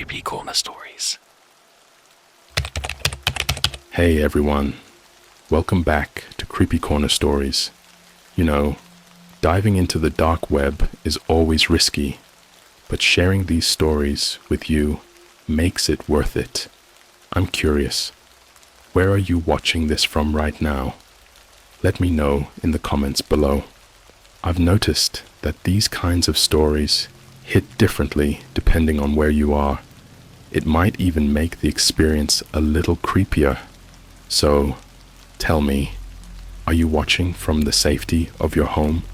CreepyCorner stories. Hey everyone, welcome back to CreepyCorner stories. You know, diving into the dark web is always risky, but sharing these stories with you makes it worth it. I'm curious, where are you watching this from right now? Let me know in the comments below. I've noticed that these kinds of stories hit differently depending on where you are. It might even make the experience a little creepier. So, tell me, are you watching from the safety of your home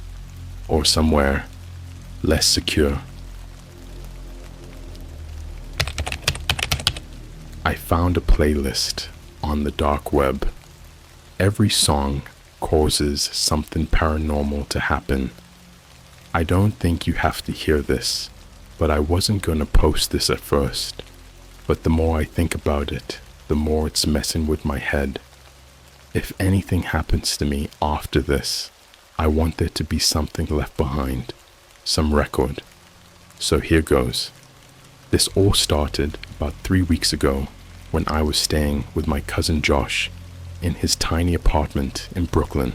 or somewhere less secure? I found a playlist on the dark web. Every song causes something paranormal to happen. I don't think you have to hear this, but I wasn't gonna post this at first. But the more I think about it, the more it's messing with my head. If anything happens to me after this, I want there to be something left behind, some record. So here goes. This all started about 3 weeks ago when I was staying with my cousin Josh in his tiny apartment in Brooklyn.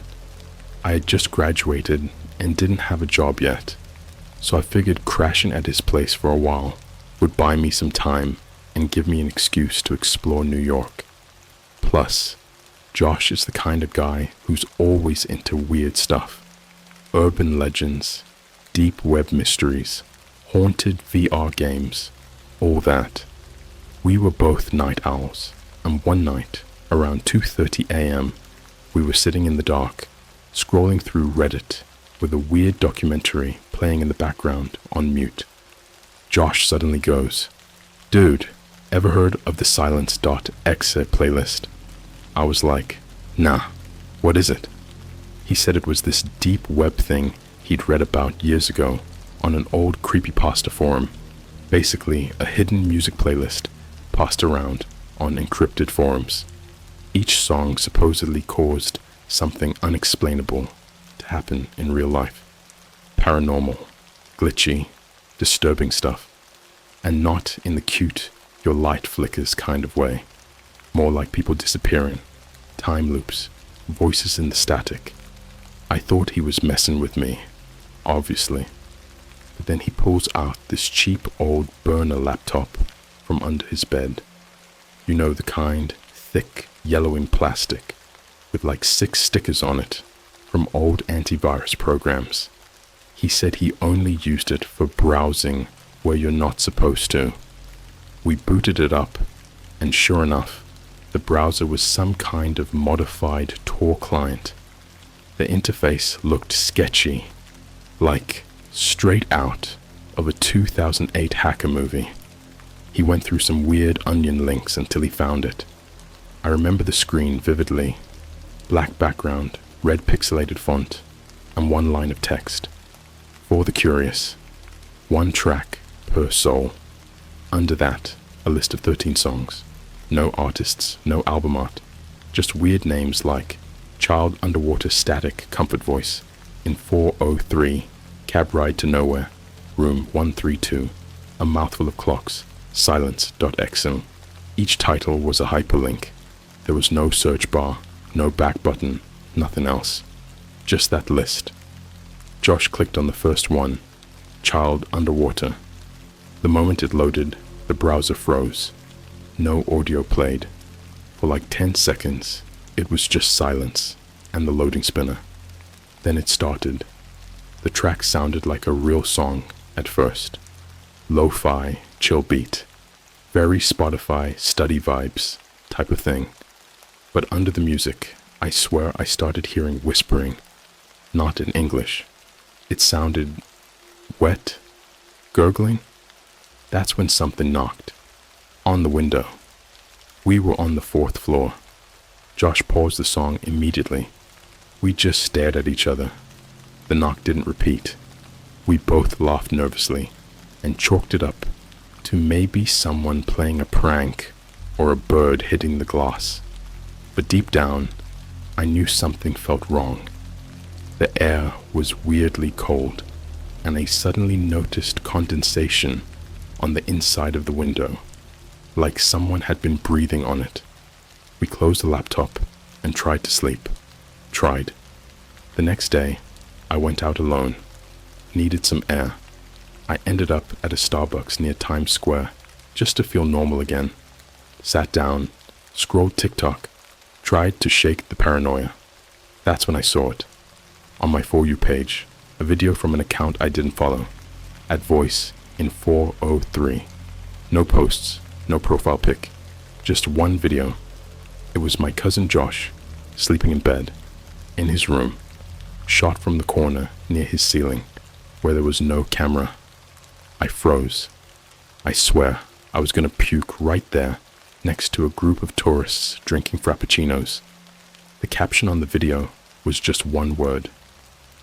I had just graduated and didn't have a job yet, so I figured crashing at his place for a while would buy me some time and give me an excuse to explore New York. Plus, Josh is the kind of guy who's always into weird stuff. Urban legends, deep web mysteries, haunted VR games, all that. We were both night owls, and one night, around 2:30 a.m., we were sitting in the dark, scrolling through Reddit with a weird documentary playing in the background on mute. Josh suddenly goes, "Dude, ever heard of the silence.exe playlist?" I was like, "Nah, what is it?" He said it was this deep web thing he'd read about years ago on an old Creepypasta forum. Basically, a hidden music playlist passed around on encrypted forums. Each song supposedly caused something unexplainable to happen in real life. Paranormal, glitchy, disturbing stuff. And not in the cute, your light flickers kind of way. More like people disappearing, time loops, voices in the static. I thought he was messing with me, obviously. But then he pulls out this cheap old burner laptop from under his bed. You know, the kind, thick, yellowing plastic with like 6 stickers on it from old antivirus programs. He said he only used it for browsing where you're not supposed to. We booted it up, and sure enough, the browser was some kind of modified Tor client. The interface looked sketchy, like straight out of a 2008 hacker movie. He went through some weird onion links until he found it. I remember the screen vividly. Black background, red pixelated font, and one line of text. For the curious, 1 track per soul. Under that, a list of 13 songs. No artists, no album art. Just weird names like Child Underwater Static Comfort Voice in 403, Cab Ride to Nowhere, Room 132, A Mouthful of Clocks, silence.exe. Each title was a hyperlink. There was no search bar, no back button, nothing else. Just that list. Josh clicked on the first one, Child Underwater. The moment it loaded, the browser froze. No audio played. For like 10 seconds, it was just silence and the loading spinner. Then it started. The track sounded like a real song at first. Lo-fi, chill beat. Very Spotify study vibes type of thing. But under the music, I swear I started hearing whispering. Not in English. It sounded wet, gurgling. That's when something knocked. On the window. We were on the 4th floor. Josh paused the song immediately. We just stared at each other. The knock didn't repeat. We both laughed nervously and chalked it up to maybe someone playing a prank or a bird hitting the glass. But deep down, I knew something felt wrong. The air was weirdly cold, and I suddenly noticed condensation on the inside of the window, like someone had been breathing on it. We closed the laptop and tried to sleep. Tried. The next day, I went out alone. Needed some air. I ended up at a Starbucks near Times Square just to feel normal again. Sat down, scrolled TikTok, tried to shake the paranoia. That's when I saw it. On my For You page, a video from an account I didn't follow. At voice in 4:03. No posts, no profile pic, just one video. It was my cousin Josh, sleeping in bed, in his room, shot from the corner near his ceiling, where there was no camera. I froze. I swear I was gonna puke right there, next to a group of tourists drinking frappuccinos. The caption on the video was just one word: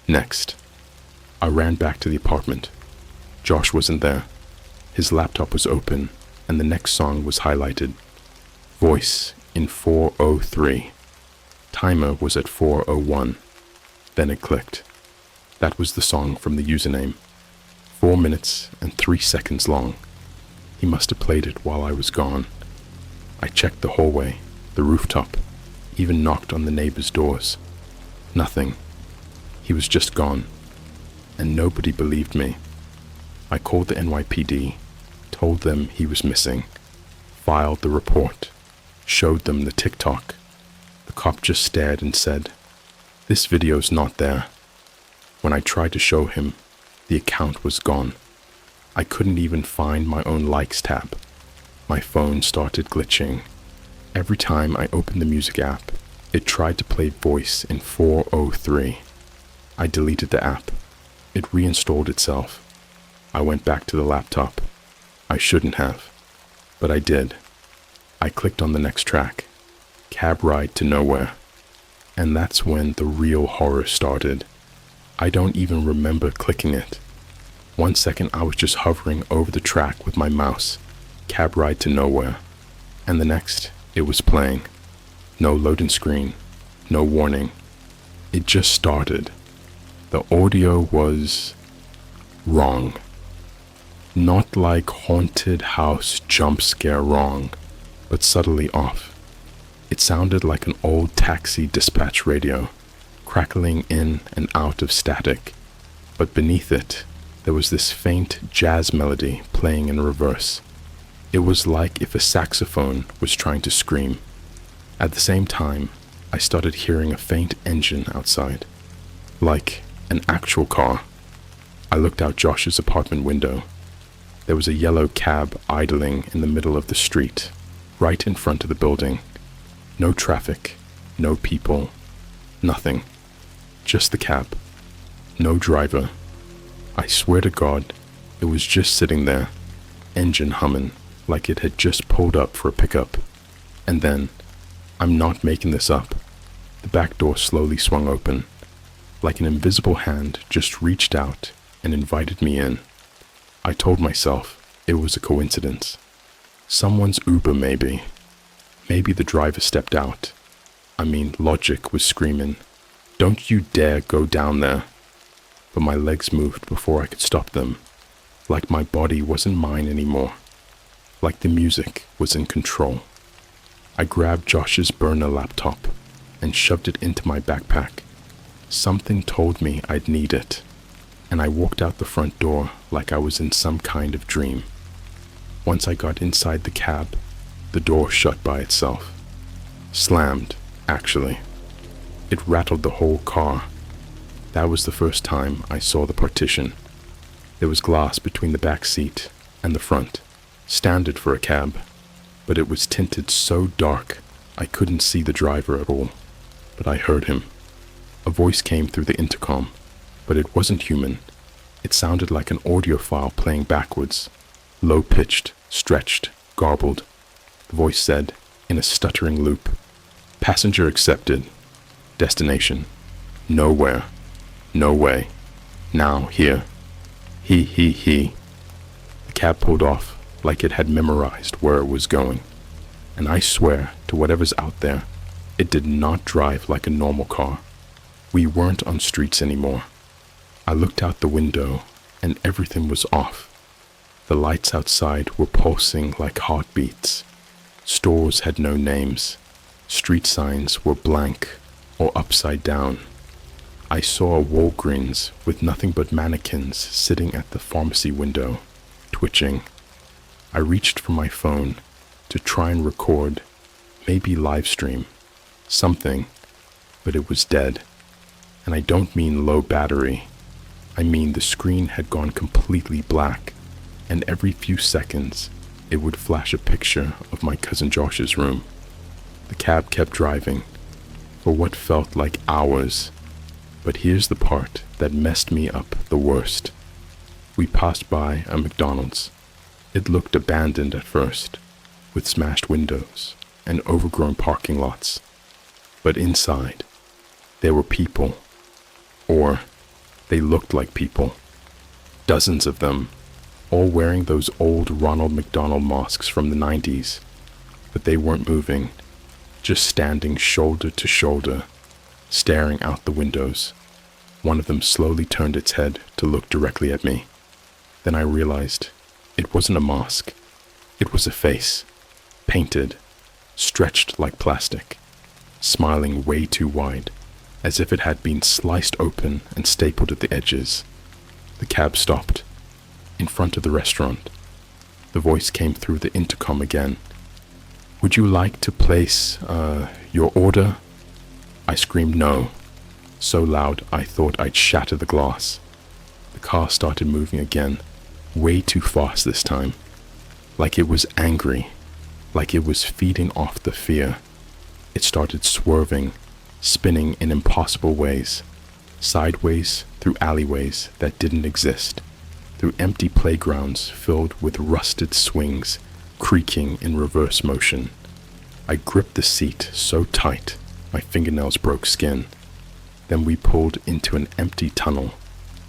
next. I ran back to the apartment. Josh wasn't there. His laptop was open, and the next song was highlighted. Voice in 4:03. Timer was at 4:01. Then it clicked. That was the song from the username. 4 minutes and 3 seconds long. He must have played it while I was gone. I checked the hallway, the rooftop, even knocked on the neighbors' doors. Nothing. He was just gone. And nobody believed me. I called the NYPD, told them he was missing, filed the report, showed them the TikTok. The cop just stared and said, "This video's not there." When I tried to show him, the account was gone. I couldn't even find my own likes tab. My phone started glitching. Every time I opened the music app, it tried to play voice in 4:03. I deleted the app. It reinstalled itself. I went back to the laptop. I shouldn't have, but I did. I clicked on the next track, Cab Ride to Nowhere, and that's when the real horror started. I don't even remember clicking it. 1 second I was just hovering over the track with my mouse, Cab Ride to Nowhere, and the next it was playing. No loading screen, no warning. It just started. The audio was wrong. Not like haunted house jump scare wrong, but subtly off. It sounded like an old taxi dispatch radio, crackling in and out of static, but beneath it, there was this faint jazz melody playing in reverse. It was like if a saxophone was trying to scream. At the same time, I started hearing a faint engine outside, like an actual car. I looked out Josh's apartment window. There was a yellow cab idling in the middle of the street, right in front of the building. No traffic, no people, nothing. Just the cab. No driver. I swear to God, it was just sitting there, engine humming, like it had just pulled up for a pickup. And then, I'm not making this up, the back door slowly swung open, like an invisible hand just reached out and invited me in. I told myself it was a coincidence. Someone's Uber maybe. Maybe the driver stepped out. I mean, logic was screaming, "Don't you dare go down there." But my legs moved before I could stop them, like my body wasn't mine anymore, like the music was in control. I grabbed Josh's burner laptop and shoved it into my backpack. Something told me I'd need it, and I walked out the front door like I was in some kind of dream. Once I got inside the cab, the door shut by itself. Slammed, actually. It rattled the whole car. That was the first time I saw the partition. There was glass between the back seat and the front, standard for a cab, but it was tinted so dark I couldn't see the driver at all. But I heard him. A voice came through the intercom, but it wasn't human. It sounded like an audio file playing backwards, low-pitched, stretched, garbled. The voice said, in a stuttering loop, "Passenger accepted. Destination. Nowhere. No way. Now here. He. The cab pulled off like it had memorized where it was going. And I swear to whatever's out there, it did not drive like a normal car. We weren't on streets anymore. I looked out the window and everything was off. The lights outside were pulsing like heartbeats. Stores had no names. Street signs were blank or upside down. I saw a Walgreens with nothing but mannequins sitting at the pharmacy window, twitching. I reached for my phone to try and record, maybe live stream, something, but it was dead. And I don't mean low battery. I mean the screen had gone completely black, and every few seconds it would flash a picture of my cousin Josh's room. The cab kept driving for what felt like hours, but here's the part that messed me up the worst. We passed by a McDonald's. It looked abandoned at first, with smashed windows and overgrown parking lots. But inside, there were people, or they looked like people. Dozens of them, all wearing those old Ronald McDonald masks from the 90s. But they weren't moving, just standing shoulder to shoulder, staring out the windows. One of them slowly turned its head to look directly at me. Then I realized it wasn't a mask. It was a face, painted, stretched like plastic, smiling way too wide, as if it had been sliced open and stapled at the edges. The cab stopped, in front of the restaurant. The voice came through the intercom again. "Would you like to place, your order?" I screamed no, so loud I thought I'd shatter the glass. The car started moving again, way too fast this time, like it was angry, like it was feeding off the fear. It started swerving, spinning in impossible ways, sideways through alleyways that didn't exist, through empty playgrounds filled with rusted swings, creaking in reverse motion. I gripped the seat so tight, my fingernails broke skin. Then we pulled into an empty tunnel,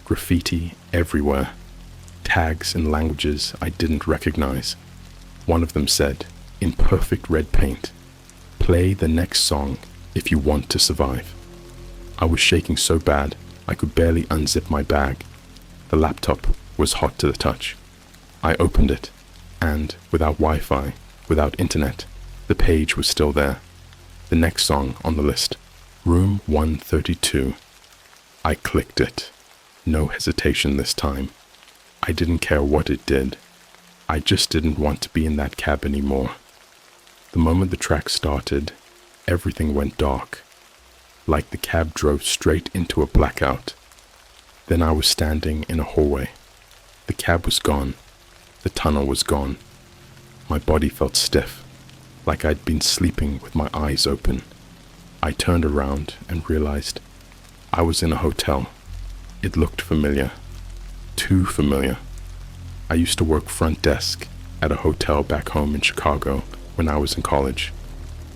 graffiti everywhere, tags in languages I didn't recognize. One of them said, in perfect red paint, "Play the next song if you want to survive." I was shaking so bad I could barely unzip my bag. The laptop was hot to the touch. I opened it, and without Wi-Fi, without internet, the page was still there. The next song on the list, Room 132. I clicked it. No hesitation this time. I didn't care what it did. I just didn't want to be in that cab anymore. The moment the track started, everything went dark, like the cab drove straight into a blackout. Then I was standing in a hallway. The cab was gone. The tunnel was gone. My body felt stiff, like I'd been sleeping with my eyes open. I turned around and realized I was in a hotel. It looked familiar. Too familiar. I used to work front desk at a hotel back home in Chicago when I was in college.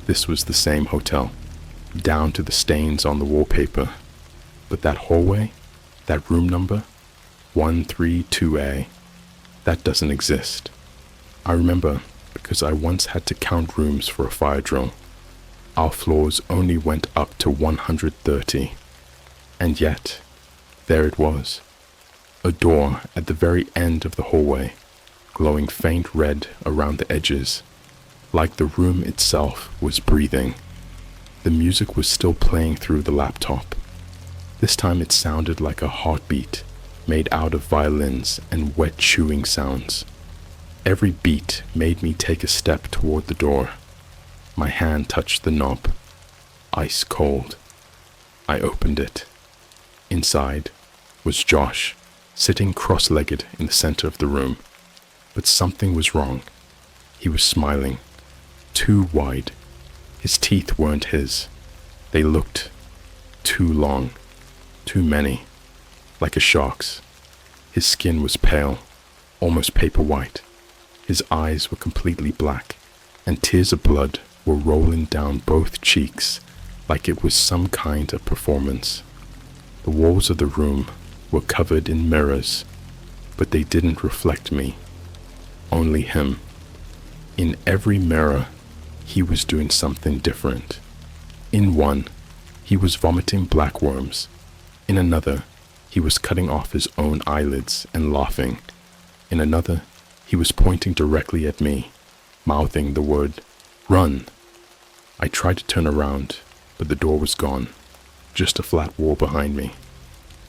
This was the same hotel, down to the stains on the wallpaper. But that hallway, that room number, 132A, that doesn't exist. I remember because I once had to count rooms for a fire drill. Our floors only went up to 130. And yet, there it was. A door at the very end of the hallway, glowing faint red around the edges, like the room itself was breathing. The music was still playing through the laptop. This time it sounded like a heartbeat, made out of violins and wet chewing sounds. Every beat made me take a step toward the door. My hand touched the knob, ice cold. I opened it. Inside was Josh, sitting cross-legged in the center of the room. But something was wrong. He was smiling, too wide. His teeth weren't his. They looked too long, too many, like a shark's. His skin was pale, almost paper white. His eyes were completely black, and tears of blood were rolling down both cheeks like it was some kind of performance. The walls of the room were covered in mirrors, but they didn't reflect me, only him. In every mirror, he was doing something different. In one, he was vomiting black worms. In another, he was cutting off his own eyelids and laughing. In another, He was pointing directly at me, mouthing the word, "Run!" I tried to turn around, but the door was gone, just a flat wall behind me.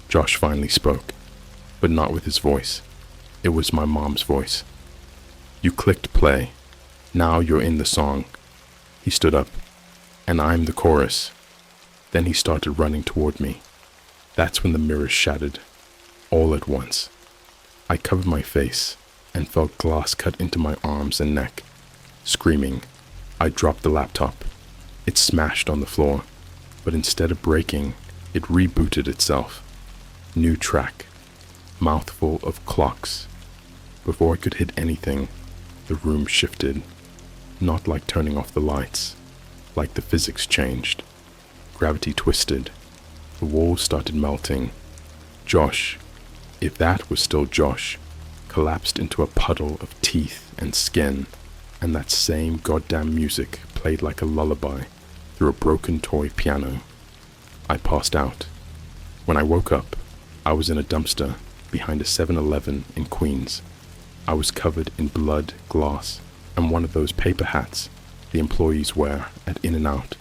Josh finally spoke, but not with his voice. It was my mom's voice. "You clicked play. Now you're in the song." He stood up, "And I'm the chorus." Then he started running toward me. That's when the mirrors shattered, all at once. I covered my face and felt glass cut into my arms and neck. Screaming, I dropped the laptop. It smashed on the floor, but instead of breaking, it rebooted itself. New track, mouthful of clocks. Before I could hit anything, the room shifted. Not like turning off the lights, like the physics changed. Gravity twisted. The walls started melting. Josh, if that was still Josh, collapsed into a puddle of teeth and skin, and that same goddamn music played like a lullaby through a broken toy piano. I passed out. When I woke up, I was in a dumpster behind a 7-Eleven in Queens. I was covered in blood, glass, and one of those paper hats the employees wear at In-N-Out.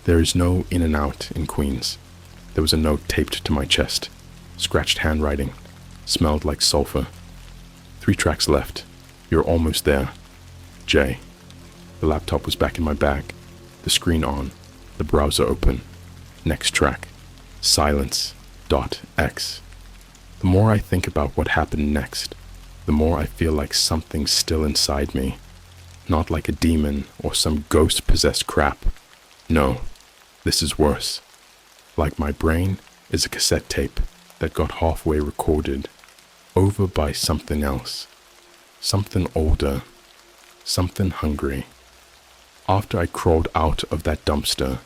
There is no In-N-Out in Queens. There was a note taped to my chest, scratched handwriting, smelled like sulfur. 3 tracks left. You're almost there. J. The laptop was back in my bag, the screen on, the browser open. Next track. Silence.x. The more I think about what happened next, the more I feel like something's still inside me. Not like a demon or some ghost-possessed crap. No, this is worse. Like my brain is a cassette tape that got halfway recorded, over by something else. Something older. Something hungry. After I crawled out of that dumpster,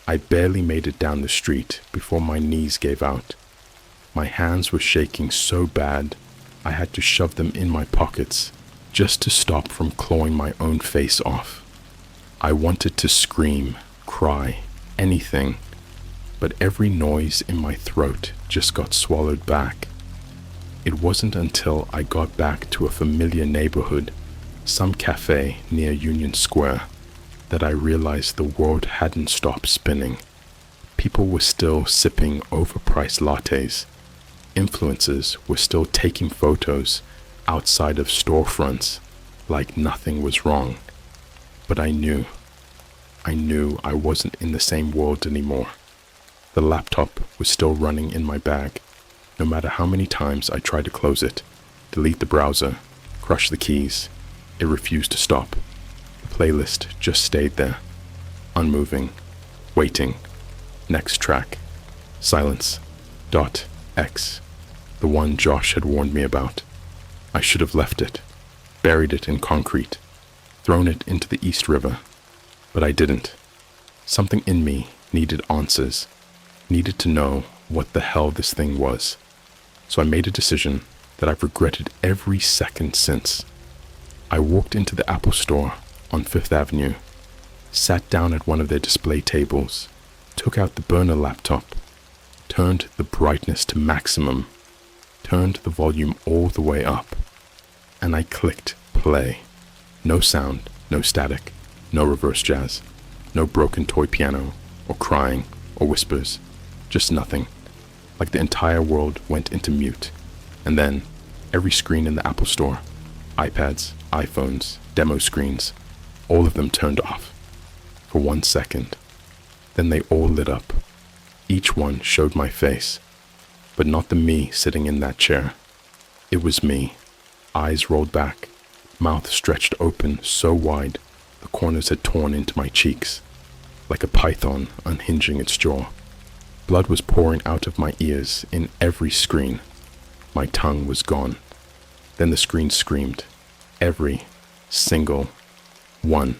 I barely made it down the street before my knees gave out. My hands were shaking so bad, I had to shove them in my pockets just to stop from clawing my own face off. I wanted to scream, cry, anything, but every noise in my throat just got swallowed back. It wasn't until I got back to a familiar neighborhood, some cafe near Union Square, that I realized the world hadn't stopped spinning. People were still sipping overpriced lattes. Influencers were still taking photos outside of storefronts like nothing was wrong. But I knew I wasn't in the same world anymore. The laptop was still running in my bag. No matter how many times I tried to close it, delete the browser, crush the keys, it refused to stop. The playlist just stayed there, unmoving, waiting. Next track, Silence.x, the one Josh had warned me about. I should have left it, buried it in concrete, thrown it into the East River, but I didn't. Something in me needed answers, needed to know what the hell this thing was. So I made a decision that I've regretted every second since. I walked into the Apple Store on 5th Avenue, sat down at one of their display tables, took out the burner laptop, turned the brightness to maximum, turned the volume all the way up, and I clicked play. No sound, no static, no reverse jazz, no broken toy piano, or crying, or whispers, just nothing. Like the entire world went into mute. And then, every screen in the Apple Store, iPads, iPhones, demo screens, all of them turned off. For 1 second. Then they all lit up. Each one showed my face, but not the me sitting in that chair. It was me, eyes rolled back, mouth stretched open so wide the corners had torn into my cheeks, like a python unhinging its jaw. Blood was pouring out of my ears in every screen. My tongue was gone. Then the screen screamed. Every single one.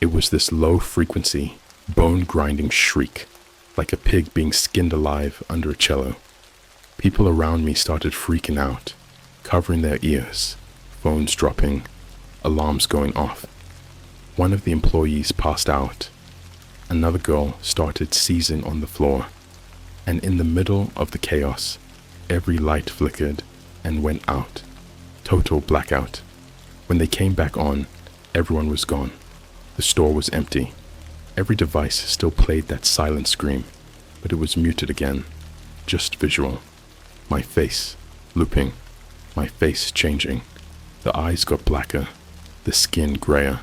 It was this low-frequency, bone-grinding shriek, like a pig being skinned alive under a cello. People around me started freaking out, covering their ears, phones dropping, alarms going off. One of the employees passed out. Another girl started seizing on the floor, and in the middle of the chaos, every light flickered and went out. Total blackout. When they came back on, everyone was gone. The store was empty. Every device still played that silent scream, but it was muted again, just visual. My face, looping, my face changing. The eyes got blacker, the skin grayer.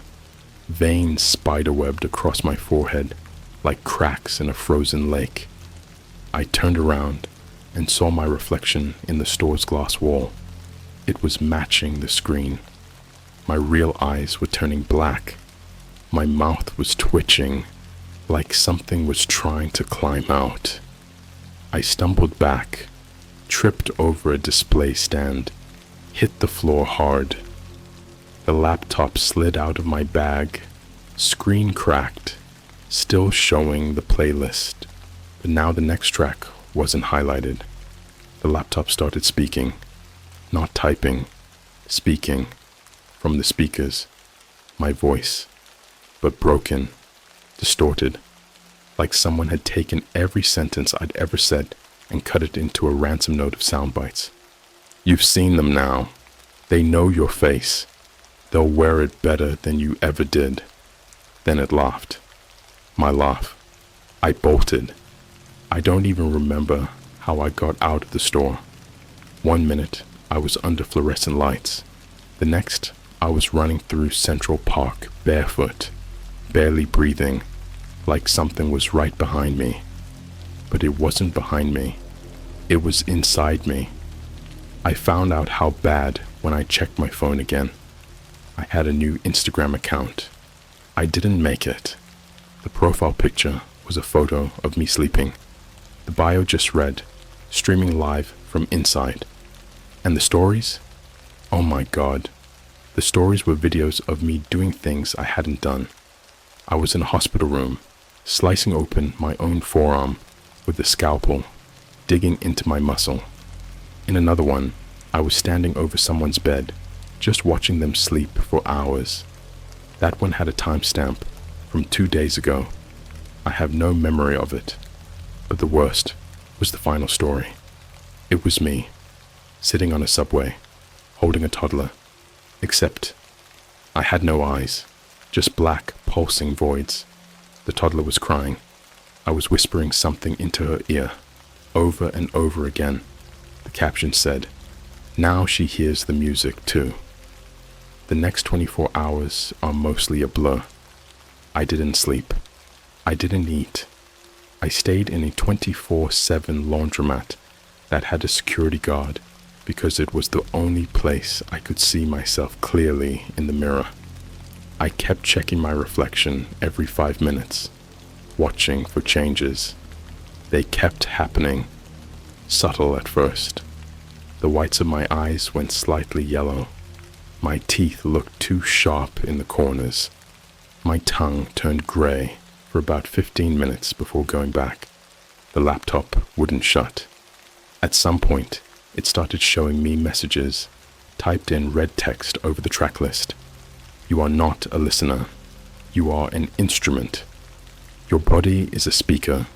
Veins spiderwebbed across my forehead, like cracks in a frozen lake. I turned around and saw my reflection in the store's glass wall. It was matching the screen. My real eyes were turning black. My mouth was twitching, like something was trying to climb out. I stumbled back, tripped over a display stand, hit the floor hard. The laptop slid out of my bag, screen cracked, still showing the playlist, but now the next track wasn't highlighted. The laptop started speaking, not typing, speaking, from the speakers, my voice, but broken, distorted, like someone had taken every sentence I'd ever said and cut it into a ransom note of sound bites. You've seen them now. They know your face. They'll wear it better than you ever did. Then it laughed. My laugh. I bolted. I don't even remember how I got out of the store. 1 minute, I was under fluorescent lights. The next, I was running through Central Park barefoot, barely breathing, like something was right behind me. But it wasn't behind me. It was inside me. I found out how bad when I checked my phone again. I had a new Instagram account. I didn't make it. The profile picture was a photo of me sleeping. The bio just read, streaming live from inside. And the stories? Oh my God. The stories were videos of me doing things I hadn't done. I was in a hospital room, slicing open my own forearm with a scalpel, digging into my muscle. In another one, I was standing over someone's bed, just watching them sleep for hours. That one had a timestamp from 2 days ago. I have no memory of it, but the worst was the final story. It was me, sitting on a subway, holding a toddler, except I had no eyes, just black, pulsing voids. The toddler was crying. I was whispering something into her ear, over and over again. The caption said, "Now she hears the music too." The next 24 hours are mostly a blur. I didn't sleep. I didn't eat. I stayed in a 24/7 laundromat that had a security guard because it was the only place I could see myself clearly in the mirror. I kept checking my reflection every 5 minutes, watching for changes. They kept happening, subtle at first. The whites of my eyes went slightly yellow. My teeth looked too sharp in the corners. My tongue turned gray for about 15 minutes before going back. The laptop wouldn't shut. At some point, it started showing me messages, typed in red text over the track list. You are not a listener. You are an instrument. Your body is a speaker.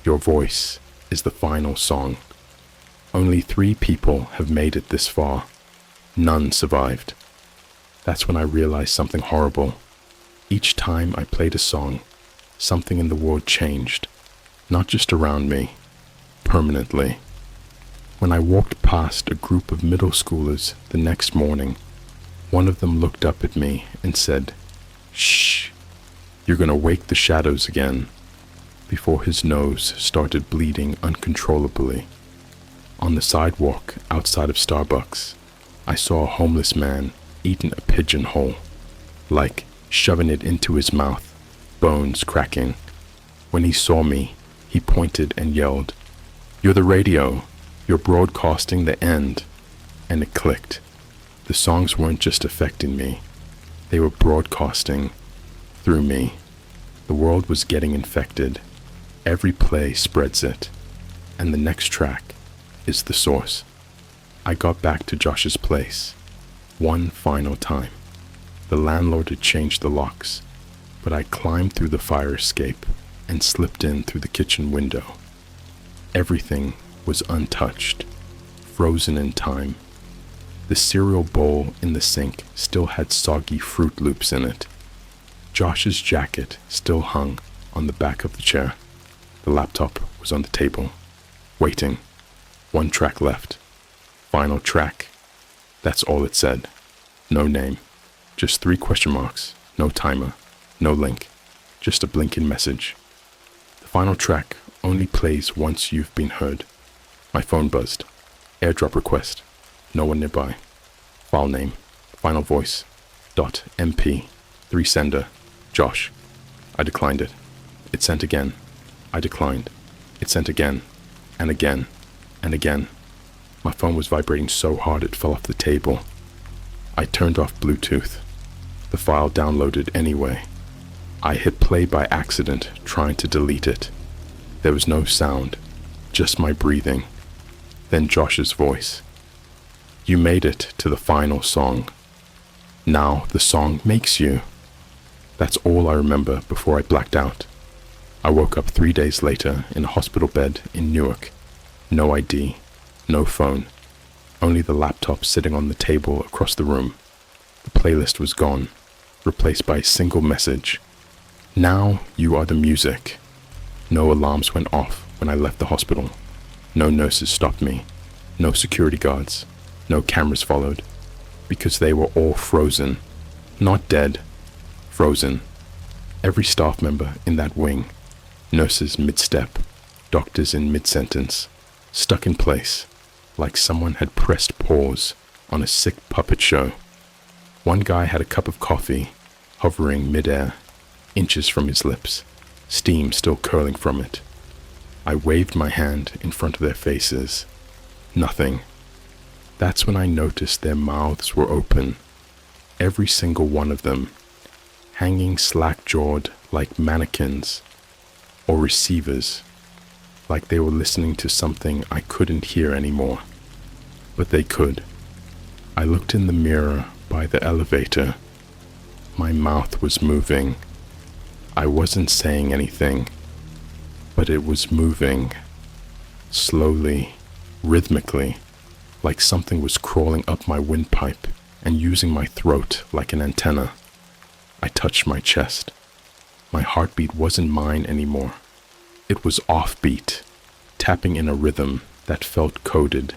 Your voice is the final song. Only 3 people have made it this far. None survived. That's when I realized something horrible. Each time I played a song, something in the world changed, not just around me, permanently. When I walked past a group of middle schoolers the next morning, one of them looked up at me and said, "Shh, you're gonna wake the shadows again," before his nose started bleeding uncontrollably. On the sidewalk outside of Starbucks, I saw a homeless man eating a pigeonhole, like shoving it into his mouth, bones cracking. When he saw me, he pointed and yelled, "You're the radio, you're broadcasting the end," and it clicked. The songs weren't just affecting me, they were broadcasting through me. The world was getting infected. Every play spreads it, and the next track is the source. I got back to Josh's place one final time. The landlord had changed the locks, but I climbed through the fire escape and slipped in through the kitchen window. Everything was untouched, frozen in time. The cereal bowl in the sink still had soggy Fruit Loops in it. Josh's jacket still hung on the back of the chair. The laptop was on the table, waiting. 1 track left. Final track. That's all it said. No name. Just 3 question marks. No timer. No link. Just a blinking message. The final track only plays once you've been heard. My phone buzzed. AirDrop request. No one nearby. File name. Final voice. .mp. 3 sender. Josh. I declined it. It sent again. I declined. It sent again. And again. And again. My phone was vibrating so hard it fell off the table. I turned off Bluetooth. The file downloaded anyway. I hit play by accident, trying to delete it. There was no sound, just my breathing. Then Josh's voice. You made it to the final song. Now the song makes you. That's all I remember before I blacked out. I woke up 3 days later in a hospital bed in Newark. No ID, no phone, only the laptop sitting on the table across the room. The playlist was gone, replaced by a single message. Now you are the music. No alarms went off when I left the hospital. No nurses stopped me. No security guards. No cameras followed. Because they were all frozen. Not dead. Frozen. Every staff member in that wing. Nurses mid-step. Doctors in mid-sentence. Stuck in place. Like someone had pressed pause on a sick puppet show. One guy had a cup of coffee, hovering mid-air, inches from his lips, steam still curling from it. I waved my hand in front of their faces. Nothing. That's when I noticed their mouths were open, every single one of them, hanging slack-jawed like mannequins or receivers, like they were listening to something I couldn't hear anymore. But they could. I looked in the mirror by the elevator. My mouth was moving. I wasn't saying anything, but it was moving, slowly, rhythmically, like something was crawling up my windpipe and using my throat like an antenna. I touched my chest. My heartbeat wasn't mine anymore. It was offbeat, tapping in a rhythm that felt coded,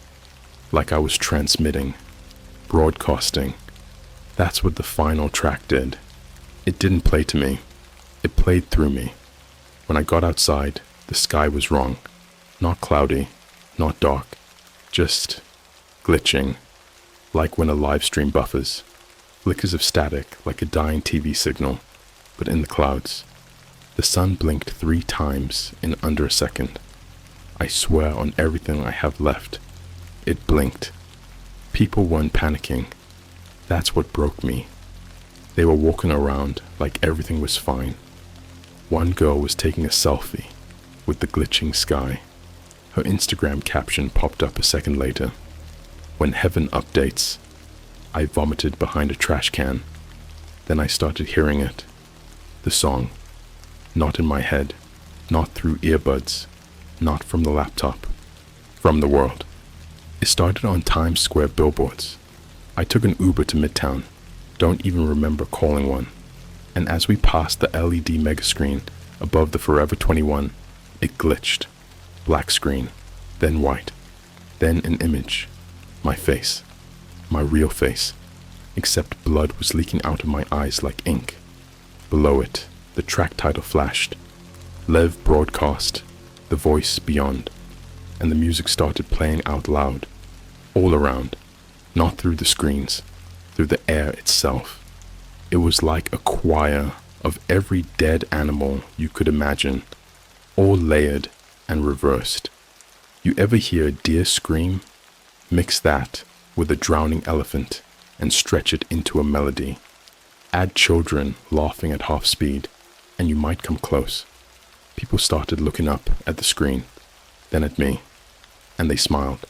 like I was transmitting, broadcasting. That's what the final track did. It didn't play to me. It played through me. When I got outside, the sky was wrong. Not cloudy, not dark, just glitching, like when a live stream buffers. Flickers of static like a dying TV signal, but in the clouds. The sun blinked 3 times in under a second. I swear on everything I have left, it blinked. People weren't panicking. That's what broke me. They were walking around like everything was fine. One girl was taking a selfie with the glitching sky. Her Instagram caption popped up a second later. When heaven updates, I vomited behind a trash can. Then I started hearing it. The song. Not in my head, not through earbuds, not from the laptop, from the world. It started on Times Square billboards. I took an Uber to Midtown, don't even remember calling one. And as we passed the LED megascreen above the Forever 21, it glitched. Black screen, then white, then an image. My face, my real face, except blood was leaking out of my eyes like ink. Below it, the track title flashed. Lev broadcast, the voice beyond. And the music started playing out loud, all around, not through the screens, through the air itself. It was like a choir of every dead animal you could imagine, all layered and reversed. You ever hear a deer scream? Mix that with a drowning elephant and stretch it into a melody. Add children laughing at half speed, and you might come close. People started looking up at the screen, then at me, and they smiled.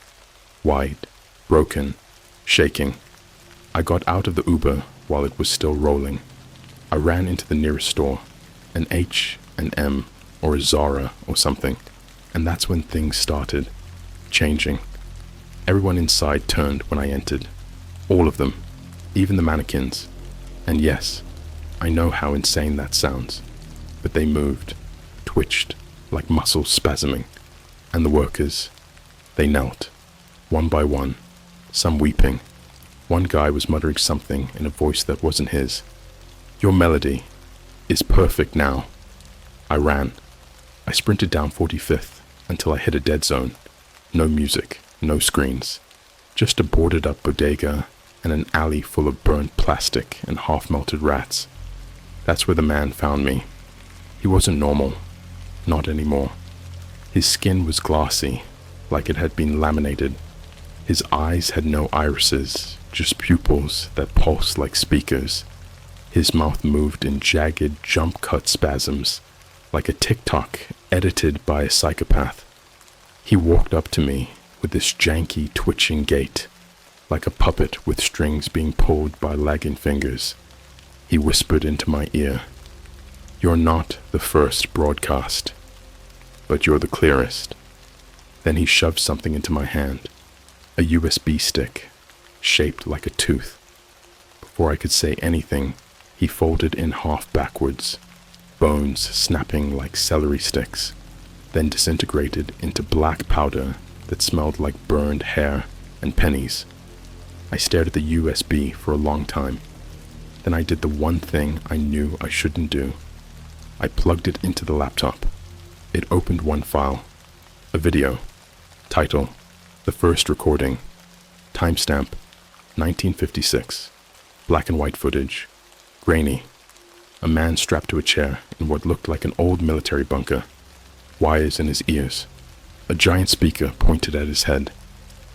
Wide, broken, shaking. I got out of the Uber while it was still rolling. I ran into the nearest store, an H&M or a Zara or something, and that's when things started changing. Everyone inside turned when I entered. All of them, even the mannequins. And yes, I know how insane that sounds, but they moved, twitched, like muscles spasming. And the workers, they knelt, one by one, some weeping. One guy was muttering something in a voice that wasn't his. "Your melody is perfect now." I ran. I sprinted down 45th until I hit a dead zone. No music, no screens. Just a boarded up bodega and an alley full of burnt plastic and half-melted rats. That's where the man found me. He wasn't normal. Not anymore. His skin was glassy, like it had been laminated. His eyes had no irises, just pupils that pulsed like speakers. His mouth moved in jagged, jump-cut spasms, like a TikTok edited by a psychopath. He walked up to me with this janky, twitching gait, like a puppet with strings being pulled by lagging fingers. He whispered into my ear, "You're not the first broadcast, but you're the clearest." Then he shoved something into my hand, a USB stick, shaped like a tooth. Before I could say anything, he folded in half backwards, bones snapping like celery sticks, then disintegrated into black powder that smelled like burned hair and pennies. I stared at the USB for a long time. Then I did the one thing I knew I shouldn't do. I plugged it into the laptop. It opened one file, a video. Title, "The First Recording." Timestamp, 1956. Black and white footage. Grainy. A man strapped to a chair in what looked like an old military bunker. Wires in his ears. A giant speaker pointed at his head.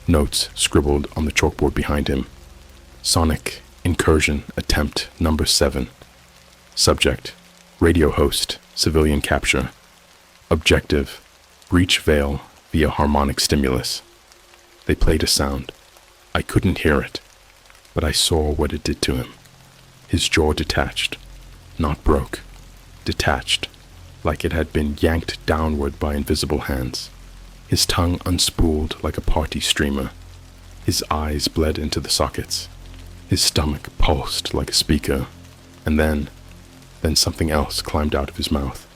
Notes scribbled on the chalkboard behind him. Sonic Incursion Attempt Number 7. Subject, radio host, civilian capture. Objective, breach veil via harmonic stimulus. They played a sound. I couldn't hear it, but I saw what it did to him. His jaw detached, not broke, detached, like it had been yanked downward by invisible hands. His tongue unspooled like a party streamer. His eyes bled into the sockets. His stomach pulsed like a speaker. And then something else climbed out of his mouth.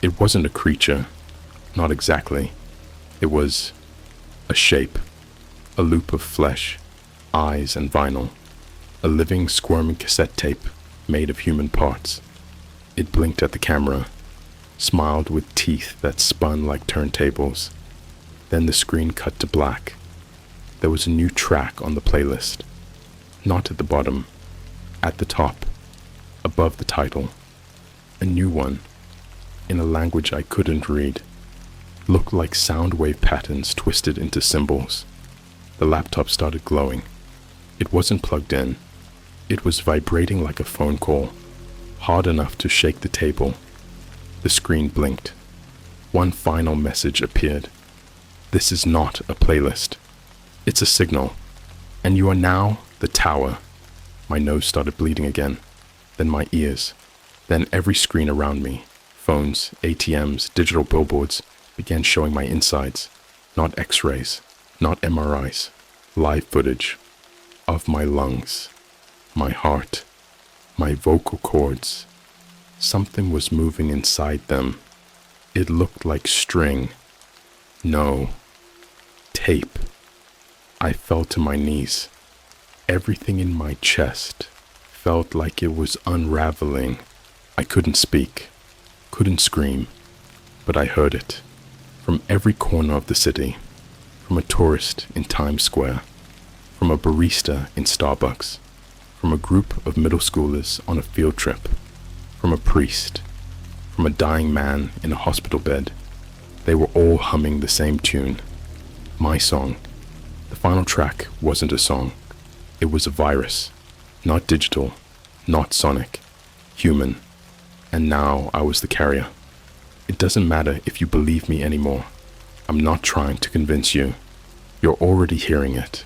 It wasn't a creature, not exactly. It was a shape, a loop of flesh, eyes and vinyl, a living, squirming cassette tape made of human parts. It blinked at the camera, smiled with teeth that spun like turntables. Then the screen cut to black. There was a new track on the playlist. Not at the bottom, at the top, above the title. A new one, in a language I couldn't read. Looked like sound wave patterns twisted into symbols. The laptop started glowing. It wasn't plugged in. It was vibrating like a phone call, hard enough to shake the table. The screen blinked. One final message appeared. "This is not a playlist. It's a signal. And you are now the tower." My nose started bleeding again. Then my ears. Then every screen around me. Phones, ATMs, digital billboards began showing my insides. Not x-rays, not MRIs. Live footage. Of my lungs. My heart. My vocal cords. Something was moving inside them. It looked like string. No. Tape. I fell to my knees. Everything in my chest felt like it was unraveling. I couldn't speak, couldn't scream, but I heard it. From every corner of the city. From a tourist in Times Square. From a barista in Starbucks. From a group of middle schoolers on a field trip. From a priest. From a dying man in a hospital bed. They were all humming the same tune. My song. The final track wasn't a song. It was a virus. Not digital. Not sonic. Human. And now I was the carrier. It doesn't matter if you believe me anymore. I'm not trying to convince you. You're already hearing it.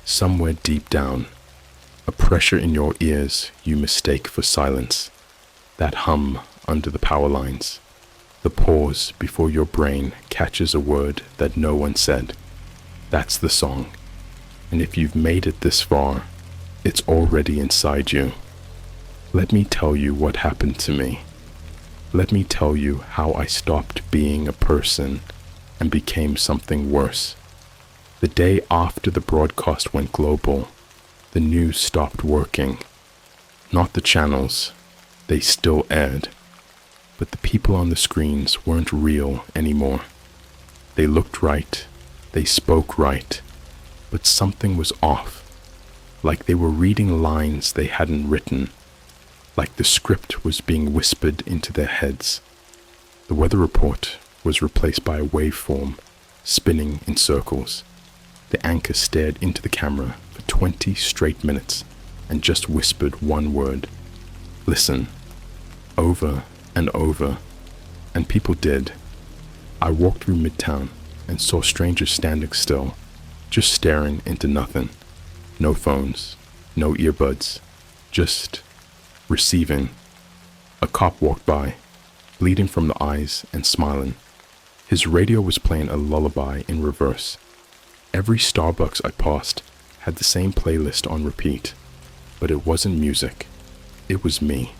Somewhere deep down. A pressure in your ears you mistake for silence. That hum under the power lines. The pause before your brain catches a word that no one said. That's the song. And if you've made it this far, It's already inside you. Let me tell you what happened to me. Let me tell you how I stopped being a person and became something worse. The day after the broadcast went global, the news stopped working. Not the channels, they still aired, but the people on the screens weren't real anymore. They looked right, they spoke right, but something was off, like they were reading lines they hadn't written, like the script was being whispered into their heads. The weather report was replaced by a waveform, spinning in circles. The anchor stared into the camera for 20 straight minutes and just whispered one word: listen, over and over, and people did. I walked through Midtown and saw strangers standing still, just staring into nothing. No phones, no earbuds, just receiving. A cop walked by, bleeding from the eyes and smiling. His radio was playing a lullaby in reverse. Every Starbucks I passed had the same playlist on repeat, but it wasn't music. It was me.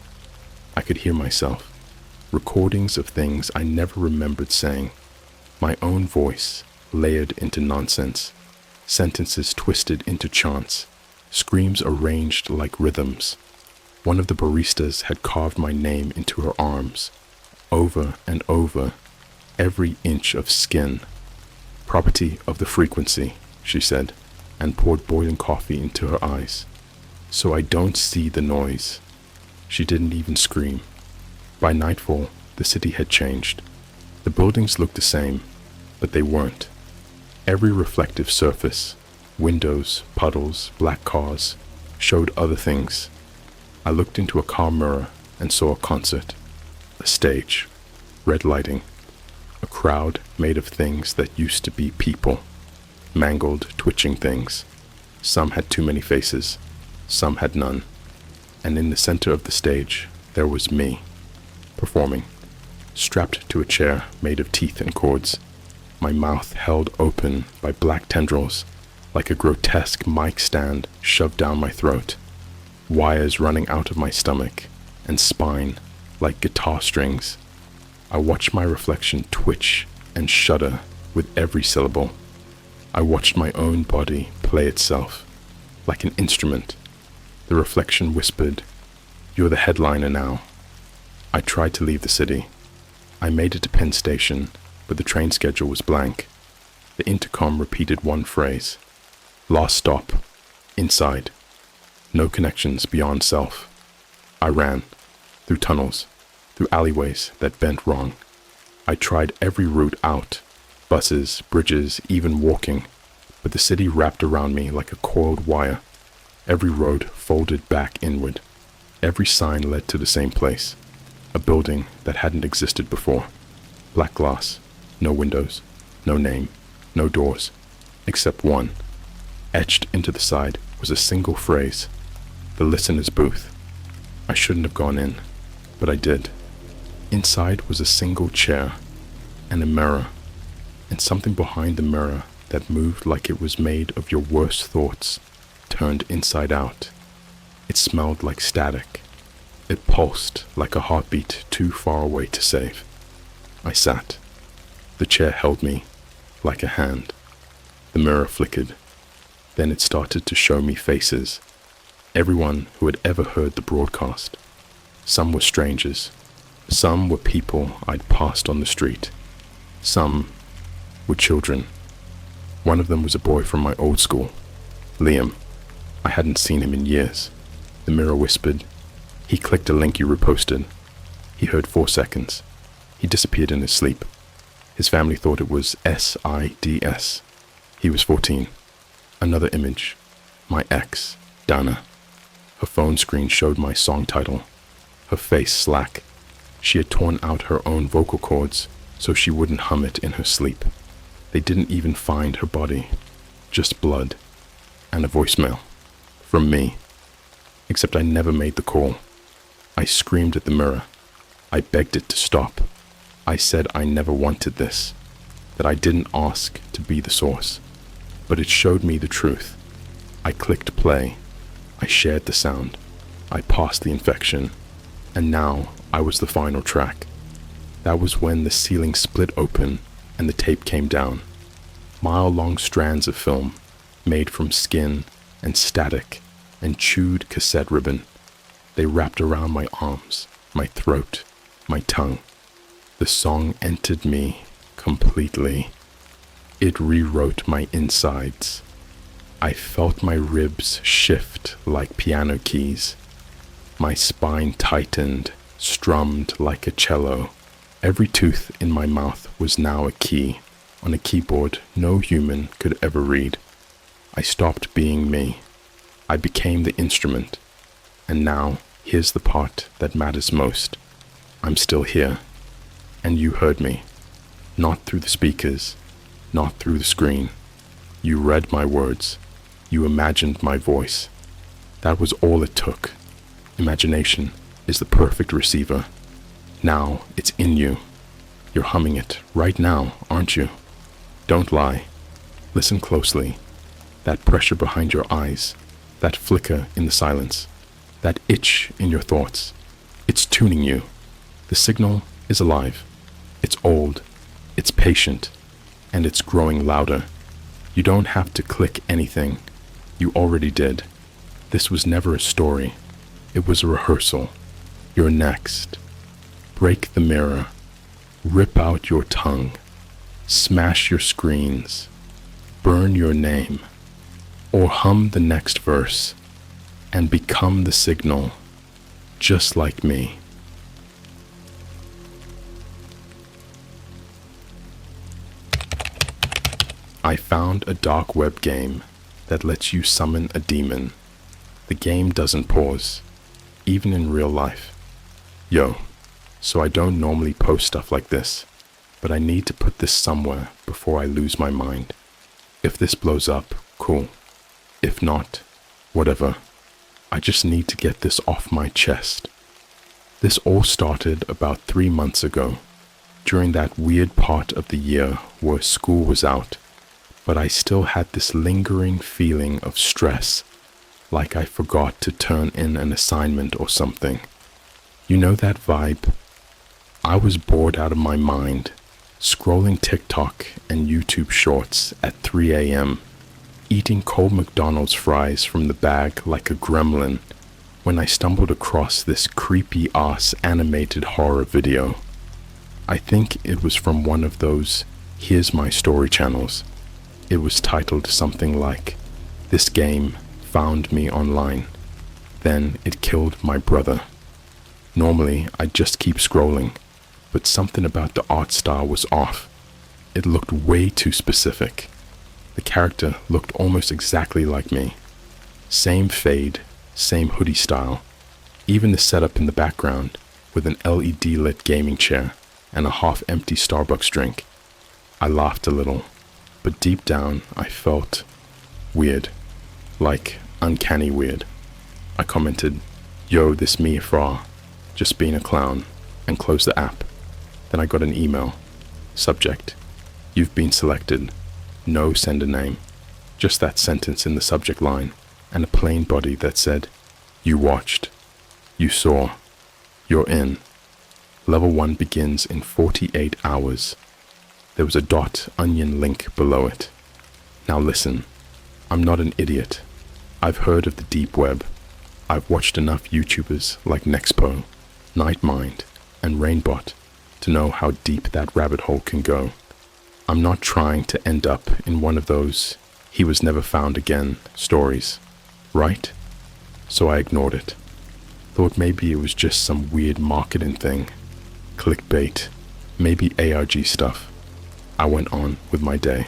I could hear myself. Recordings of things I never remembered saying. My own voice layered into nonsense. Sentences twisted into chants. Screams arranged like rhythms. One of the baristas had carved my name into her arms. Over and over. Every inch of skin. Property of the frequency, she said, and poured boiling coffee into her eyes. So I don't see the noise. She didn't even scream. By nightfall, the city had changed. The buildings looked the same, but they weren't. Every reflective surface, windows, puddles, black cars, showed other things. I looked into a car mirror and saw a concert, a stage, red lighting, a crowd made of things that used to be people, mangled, twitching things. Some had too many faces, some had none. And in the center of the stage, there was me, performing, strapped to a chair made of teeth and cords, my mouth held open by black tendrils, like a grotesque mic stand shoved down my throat, wires running out of my stomach and spine like guitar strings. I watched my reflection twitch and shudder with every syllable. I watched my own body play itself, like an instrument. The reflection whispered, "You're the headliner now." I tried to leave the city. I made it to Penn Station, but the train schedule was blank. The intercom repeated one phrase: "Last stop, inside. No connections beyond self." I ran, through tunnels, through alleyways that bent wrong. I tried every route out, buses, bridges, even walking, but the city wrapped around me like a coiled wire. Every road folded back inward. Every sign led to the same place, a building that hadn't existed before. Black glass, no windows, no name, no doors, except one. Etched into the side was a single phrase: "The listener's booth." I shouldn't have gone in, but I did. Inside was a single chair and a mirror, and something behind the mirror that moved like it was made of your worst thoughts turned inside out. It smelled like static. It pulsed like a heartbeat too far away to save. I sat. The chair held me like a hand. The mirror flickered. Then it started to show me faces. Everyone who had ever heard the broadcast. Some were strangers. Some were people I'd passed on the street. Some were children. One of them was a boy from my old school, Liam. I hadn't seen him in years. The mirror whispered. He clicked a link you reposted. He heard 4 seconds. He disappeared in his sleep. His family thought it was SIDS. He was 14. Another image. My ex, Dana. Her phone screen showed my song title. Her face slack. She had torn out her own vocal cords so she wouldn't hum it in her sleep. They didn't even find her body. Just blood. And a voicemail. From me. Except I never made the call. I screamed at the mirror. I begged it to stop. I said I never wanted this. That I didn't ask to be the source. But it showed me the truth. I clicked play. I shared the sound. I passed the infection. And now I was the final track. That was when the ceiling split open and the tape came down. Mile-long strands of film made from skin and static and chewed cassette ribbon. They wrapped around my arms, my throat, my tongue. The song entered me completely. It rewrote my insides. I felt my ribs shift like piano keys. My spine tightened, strummed like a cello. Every tooth in my mouth was now a key on a keyboard no human could ever read. I stopped being me. I became the instrument. And now, here's the part that matters most. I'm still here. And you heard me. Not through the speakers, not through the screen. You read my words. You imagined my voice. That was all it took. Imagination is the perfect receiver. Now it's in you. You're humming it right now, aren't you? Don't lie. Listen closely. That pressure behind your eyes, that flicker in the silence, that itch in your thoughts. It's tuning you. The signal is alive. It's old. It's patient. And it's growing louder. You don't have to click anything. You already did. This was never a story. It was a rehearsal. You're next. Break the mirror. Rip out your tongue. Smash your screens. Burn your name. Or hum the next verse. And become the signal. Just like me. I found a dark web game that lets you summon a demon. The game doesn't pause, even in real life. Yo, so I don't normally post stuff like this, but I need to put this somewhere before I lose my mind. If this blows up, cool. If not, whatever. I just need to get this off my chest. This all started about 3 months ago, during that weird part of the year where school was out. But I still had this lingering feeling of stress, like I forgot to turn in an assignment or something. You know that vibe? I was bored out of my mind, scrolling TikTok and YouTube shorts at 3 a.m., eating cold McDonald's fries from the bag like a gremlin, when I stumbled across this creepy-ass animated horror video. I think it was from one of those Here's My Story channels. It was titled something like, "This game found me online. Then it killed my brother." Normally, I'd just keep scrolling, but something about the art style was off. It looked way too specific. The character looked almost exactly like me. Same fade, same hoodie style. Even the setup in the background, with an LED lit gaming chair and a half-empty Starbucks drink. I laughed a little. But deep down, I felt weird, like uncanny weird. I commented, "Yo, this me fra, just being a clown," and closed the app. Then I got an email. Subject, "You've been selected. No sender name." Just that sentence in the subject line, and a plain body that said, "You watched. You saw. You're in. Level 1 begins in 48 hours. There was a .onion link below it. Now listen, I'm not an idiot. I've heard of the deep web. I've watched enough YouTubers like Nexpo, Nightmind, and Rainbot to know how deep that rabbit hole can go. I'm not trying to end up in one of those "he was never found again" stories, right? So I ignored it. Thought maybe it was just some weird marketing thing. Clickbait, maybe ARG stuff. I went on with my day.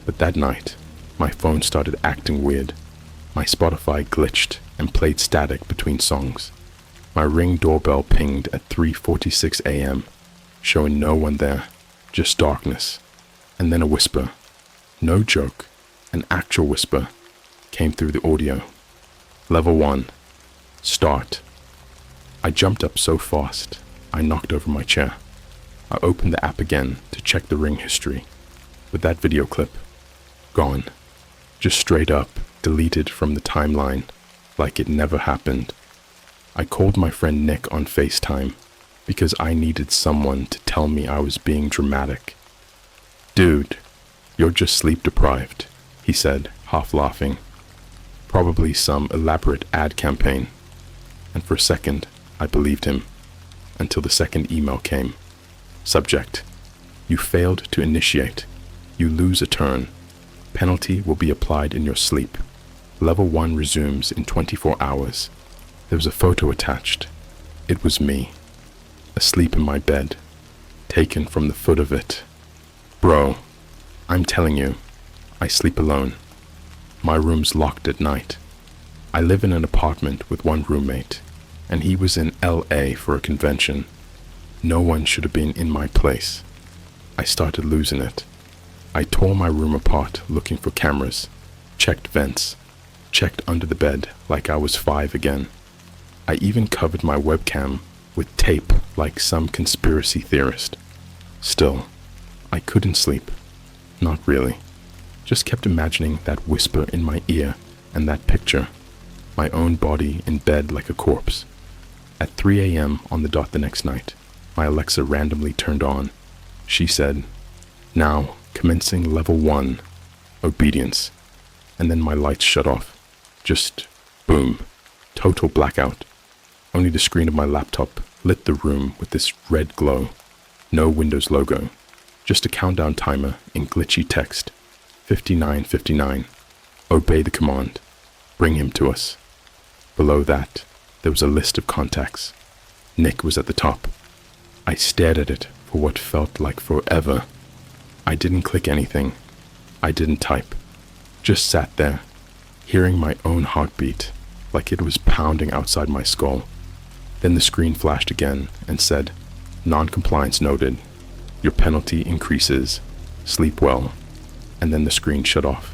But that night, my phone started acting weird. My Spotify glitched and played static between songs. My Ring doorbell pinged at 3:46 a.m., showing no one there, just darkness. And then a whisper, no joke, an actual whisper, came through the audio. Level 1, start. I jumped up so fast, I knocked over my chair. I opened the app again to check the Ring history, but that video clip, gone. Just straight up deleted from the timeline, like it never happened. I called my friend Nick on FaceTime because I needed someone to tell me I was being dramatic. "Dude, you're just sleep deprived," he said, half laughing. Probably some elaborate ad campaign. And for a second, I believed him, until the second email came. Subject: "You failed to initiate. You lose a turn. Penalty will be applied in your sleep. Level 1 resumes in 24 hours. There was a photo attached. It was me, asleep in my bed, taken from the foot of it. Bro, I'm telling you, I sleep alone. My room's locked at night. I live in an apartment with one roommate, and he was in LA for a convention. No one should have been in my place. I started losing it. I tore my room apart looking for cameras, checked vents, checked under the bed like I was 5 again. I even covered my webcam with tape like some conspiracy theorist. Still, I couldn't sleep. Not really. Just kept imagining that whisper in my ear and that picture. My own body in bed like a corpse. At 3 a.m. on the dot the next night, my Alexa randomly turned on. She said, "Now, commencing level 1, obedience." And then my lights shut off. Just boom. Total blackout. Only the screen of my laptop lit the room with this red glow. No Windows logo. Just a countdown timer in glitchy text. 59:59. Obey the command. Bring him to us. Below that, there was a list of contacts. Nick was at the top. I stared at it for what felt like forever. I didn't click anything. I didn't type. Just sat there, hearing my own heartbeat like it was pounding outside my skull. Then the screen flashed again and said, "Non-compliance noted. Your penalty increases. Sleep well." And then the screen shut off.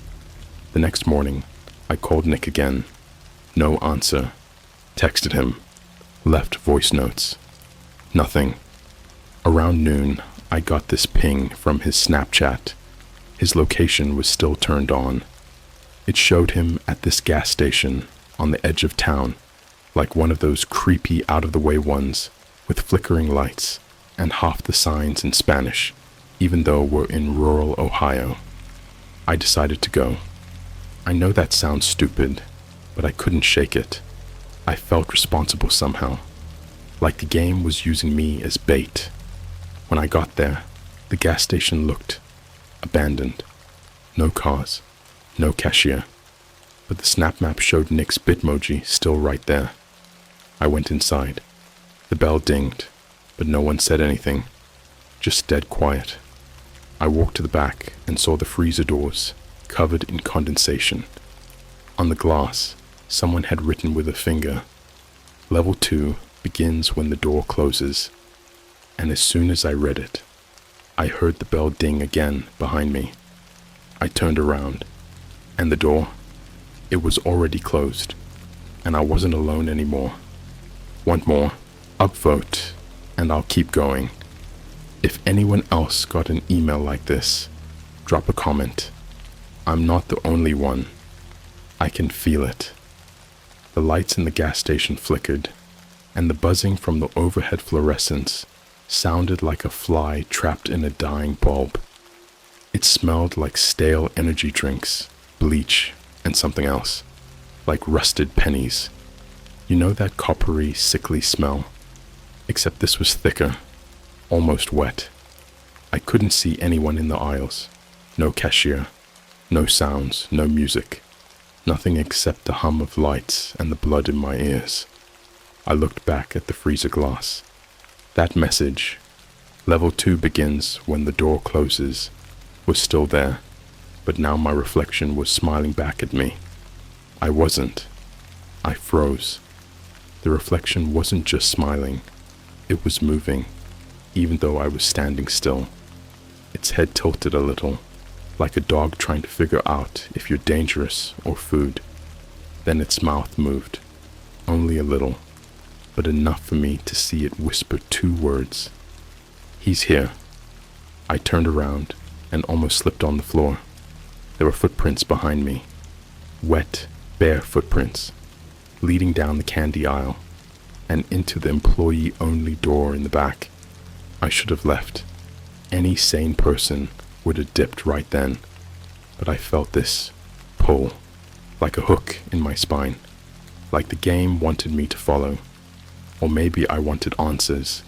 The next morning, I called Nick again. No answer. Texted him. Left voice notes. Nothing. Around noon, I got this ping from his Snapchat. His location was still turned on. It showed him at this gas station on the edge of town, like one of those creepy out-of-the-way ones with flickering lights and half the signs in Spanish, even though we're in rural Ohio. I decided to go. I know that sounds stupid, but I couldn't shake it. I felt responsible somehow, like the game was using me as bait. When I got there, the gas station looked abandoned. No cars, no cashier, but the snap map showed Nick's Bitmoji still right there. I went inside. The bell dinged, but no one said anything, just dead quiet. I walked to the back and saw the freezer doors covered in condensation. On the glass, someone had written with a finger, "Level 2 begins when the door closes." And as soon as I read it, I heard the bell ding again behind me. I turned around, and the door, it was already closed, and I wasn't alone anymore. Want more? Upvote, and I'll keep going. If anyone else got an email like this, drop a comment. I'm not the only one. I can feel it. The lights in the gas station flickered, and the buzzing from the overhead fluorescents sounded like a fly trapped in a dying bulb. It smelled like stale energy drinks, bleach, and something else, like rusted pennies. You know that coppery, sickly smell? Except this was thicker, almost wet. I couldn't see anyone in the aisles. No cashier, no sounds, no music. Nothing except the hum of lights and the blood in my ears. I looked back at the freezer glass. That message, "Level 2 begins when the door closes," was still there, but now my reflection was smiling back at me. I wasn't. I froze. The reflection wasn't just smiling. It was moving, even though I was standing still. Its head tilted a little, like a dog trying to figure out if you're dangerous or food. Then its mouth moved, only a little, but enough for me to see it whisper 2 words. "He's here." I turned around and almost slipped on the floor. There were footprints behind me. Wet, bare footprints. leading down the candy aisle and into the employee-only door in the back. I should have left. Any sane person would have dipped right then, but I felt this pull, like a hook in my spine, like the game wanted me to follow. Or maybe I wanted answers.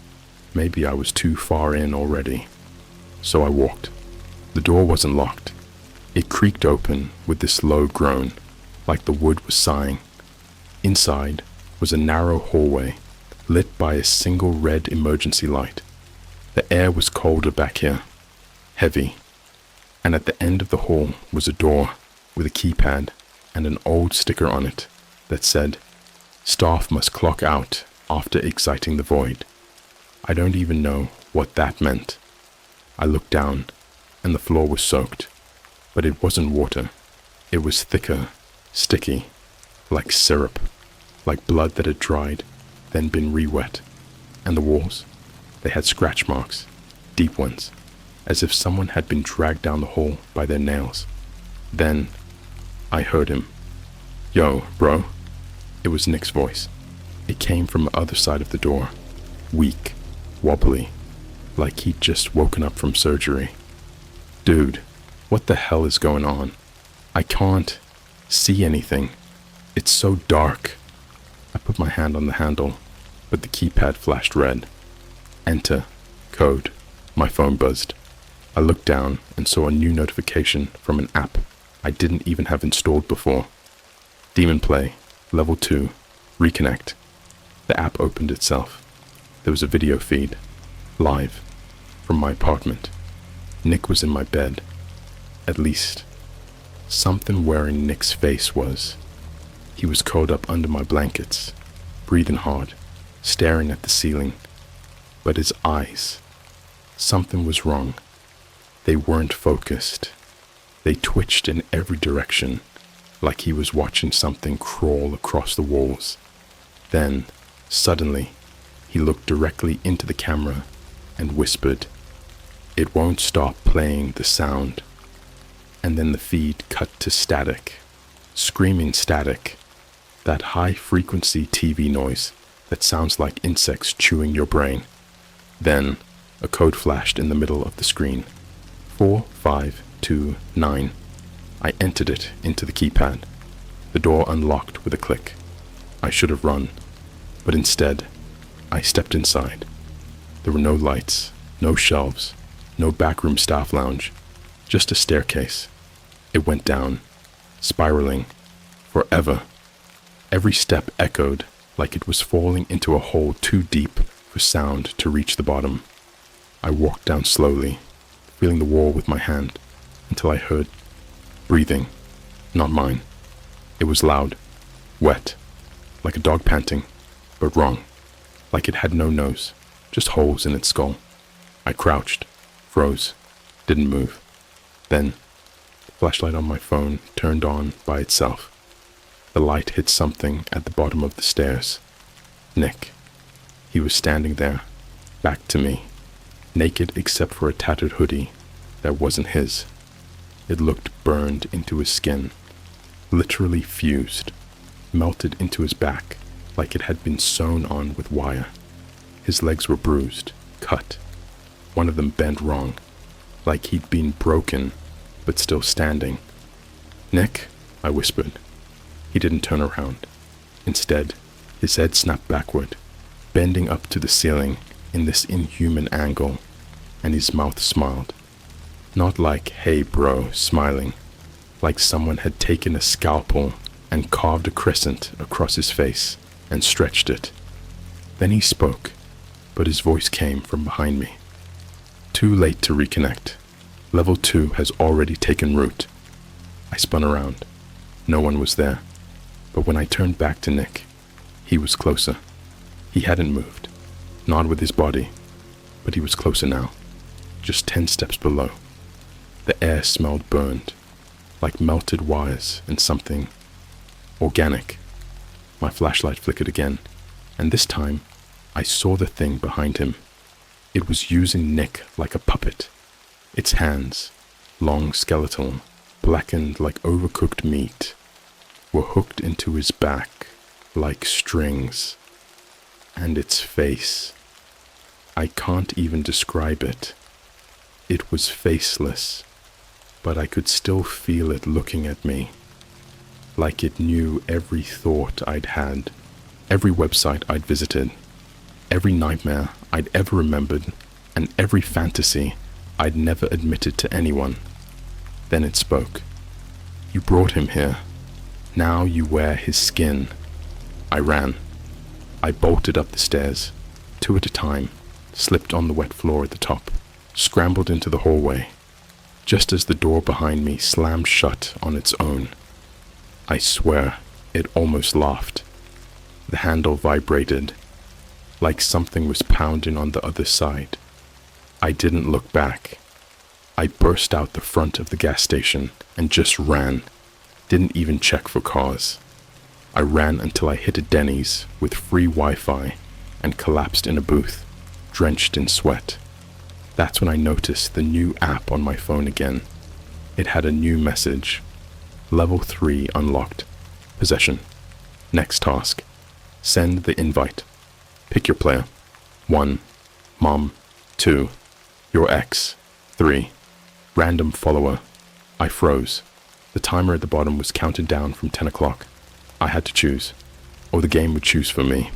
Maybe I was too far in already. So I walked. The door wasn't locked. It creaked open with this low groan, like the wood was sighing. Inside was a narrow hallway, lit by a single red emergency light. The air was colder back here, heavy, and at the end of the hall was a door with a keypad and an old sticker on it that said, "Staff must clock out after exiting the void." I don't even know what that meant. I looked down, and the floor was soaked, but it wasn't water. It was thicker, sticky, like syrup, like blood that had dried, then been re-wet. And the walls, they had scratch marks, deep ones, as if someone had been dragged down the hall by their nails. Then I heard him. "Yo, bro." It was Nick's voice. It came from the other side of the door, weak, wobbly, like he'd just woken up from surgery. "Dude, what the hell is going on? I can't see anything. It's so dark." I put my hand on the handle, but the keypad flashed red. Enter. Code. My phone buzzed. I looked down and saw a new notification from an app I didn't even have installed before. Demon Play, Level 2, Reconnect. The app opened itself. There was a video feed, live, from my apartment. Nick was in my bed. At least, something wearing Nick's face was. He was curled up under my blankets, breathing hard, staring at the ceiling. But his eyes, something was wrong. They weren't focused. They twitched in every direction, like he was watching something crawl across the walls. Then, suddenly, he looked directly into the camera and whispered, "It won't stop playing the sound." And then the feed cut to static, screaming static, that high-frequency TV noise that sounds like insects chewing your brain. Then, a code flashed in the middle of the screen. 4529. I entered it into the keypad. The door unlocked with a click. I should have run, but instead, I stepped inside. There were no lights, no shelves, no backroom staff lounge, just a staircase. It went down, spiraling, forever. Every step echoed like it was falling into a hole too deep for sound to reach the bottom. I walked down slowly, feeling the wall with my hand, until I heard breathing, not mine. It was loud, wet, like a dog panting, but wrong, like it had no nose, just holes in its skull. I crouched, froze, didn't move. Then, the flashlight on my phone turned on by itself. The light hit something at the bottom of the stairs. Nick. He was standing there, back to me, naked except for a tattered hoodie that wasn't his. It looked burned into his skin, literally fused, melted into his back like it had been sewn on with wire. His legs were bruised, cut. One of them bent wrong, like he'd been broken, but still standing. "Nick," I whispered. He didn't turn around. Instead, his head snapped backward, bending up to the ceiling in this inhuman angle, and his mouth smiled. Not like, "Hey bro," smiling, like someone had taken a scalpel and carved a crescent across his face and stretched it. Then he spoke, but his voice came from behind me. "Too late to reconnect. Level 2 has already taken root." I spun around. No one was there. But when I turned back to Nick, he was closer. He hadn't moved, not with his body, but he was closer now, just 10 steps below. The air smelled burned, like melted wires and something organic. My flashlight flickered again, and this time I saw the thing behind him. It was using Nick like a puppet. Its hands, long skeletal, blackened like overcooked meat, were hooked into his back like strings. And its face. I can't even describe it. It was faceless, but I could still feel it looking at me, like it knew every thought I'd had, every website I'd visited, every nightmare I'd ever remembered, and every fantasy I'd never admitted to anyone. Then it spoke. You brought him here. Now you wear his skin. I ran. I bolted up the stairs, 2 at a time, slipped on the wet floor at the top, scrambled into the hallway, just as the door behind me slammed shut on its own. I swear, it almost laughed. The handle vibrated, like something was pounding on the other side. I didn't look back. I burst out the front of the gas station and just ran, didn't even check for cars. I ran until I hit a Denny's with free Wi-Fi and collapsed in a booth, drenched in sweat. That's when I noticed the new app on my phone again. It had a new message. Level 3 unlocked. Possession. Next task. Send the invite. Pick your player. 1. Mom. 2. Your ex. 3. Random follower. I froze. The timer at the bottom was counting down from 10 o'clock. I had to choose, or the game would choose for me.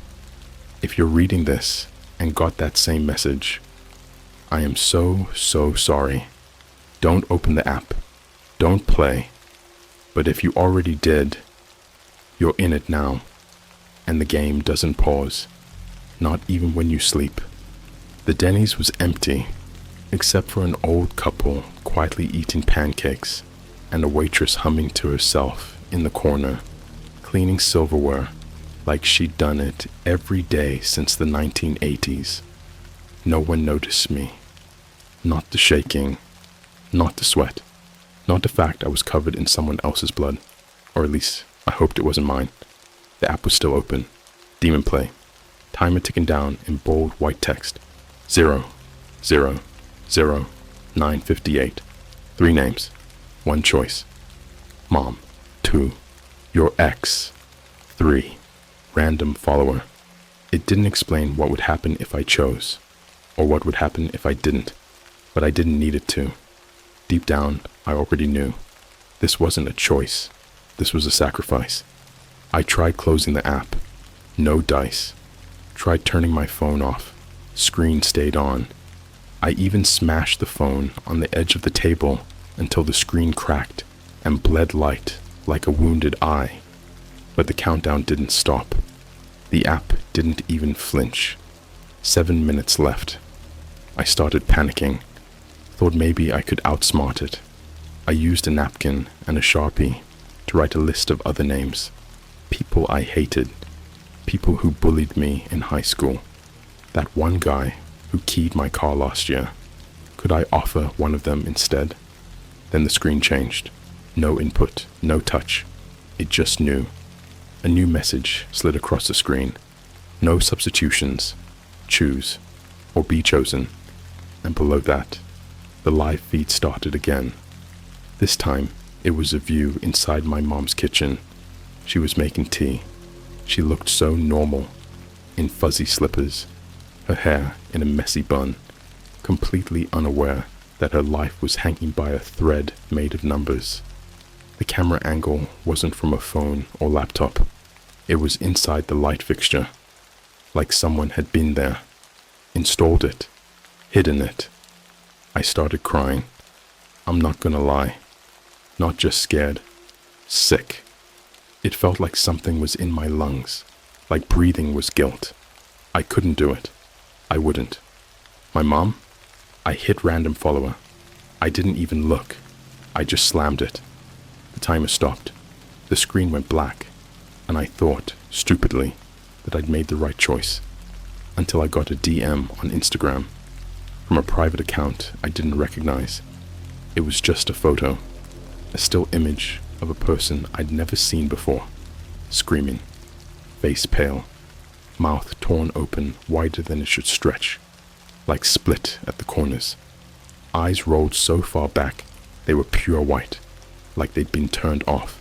If you're reading this and got that same message, I am so sorry. Don't open the app. Don't play. But if you already did, you're in it now, and the game doesn't pause, not even when you sleep. The Denny's was empty, except for an old couple quietly eating pancakes and a waitress humming to herself in the corner, cleaning silverware like she'd done it every day since the 1980s. No one noticed me. Not the shaking, not the sweat, not the fact I was covered in someone else's blood, or at least I hoped it wasn't mine. The app was still open. Demon play. Timer ticking down in bold white text. 0, 0, 0, 9:58. 3 names. 1 choice. Mom. 2. Your ex. 3. Random follower. It didn't explain what would happen if I chose, or what would happen if I didn't, but I didn't need it to. Deep down, I already knew. This wasn't a choice. This was a sacrifice. I tried closing the app. No dice. Tried turning my phone off. Screen stayed on. I even smashed the phone on the edge of the table until the screen cracked and bled light like a wounded eye. But the countdown didn't stop. The app didn't even flinch. 7 minutes left. I started panicking. Thought maybe I could outsmart it. I used a napkin and a Sharpie to write a list of other names. People I hated. People who bullied me in high school. That one guy who keyed my car last year. Could I offer one of them instead? Then the screen changed. No input, no touch. It just knew. A new message slid across the screen. No substitutions. Choose, or be chosen. And below that, the live feed started again. This time, it was a view inside my mom's kitchen. She was making tea. She looked so normal, in fuzzy slippers, her hair in a messy bun, completely unaware that her life was hanging by a thread made of numbers. The camera angle wasn't from a phone or laptop. It was inside the light fixture, like someone had been there, installed it, hidden it. I started crying. I'm not gonna lie. Not just scared, sick. It felt like something was in my lungs, like breathing was guilt. I couldn't do it. I wouldn't. My mom? I hit random follower. I didn't even look. I just slammed it. The timer stopped. The screen went black, and I thought, stupidly, that I'd made the right choice, until I got a DM on Instagram from a private account I didn't recognize. It was just a photo, a still image of a person I'd never seen before, screaming, face pale, mouth torn open wider than it should stretch, like split at the corners, eyes rolled so far back they were pure white, like they'd been turned off.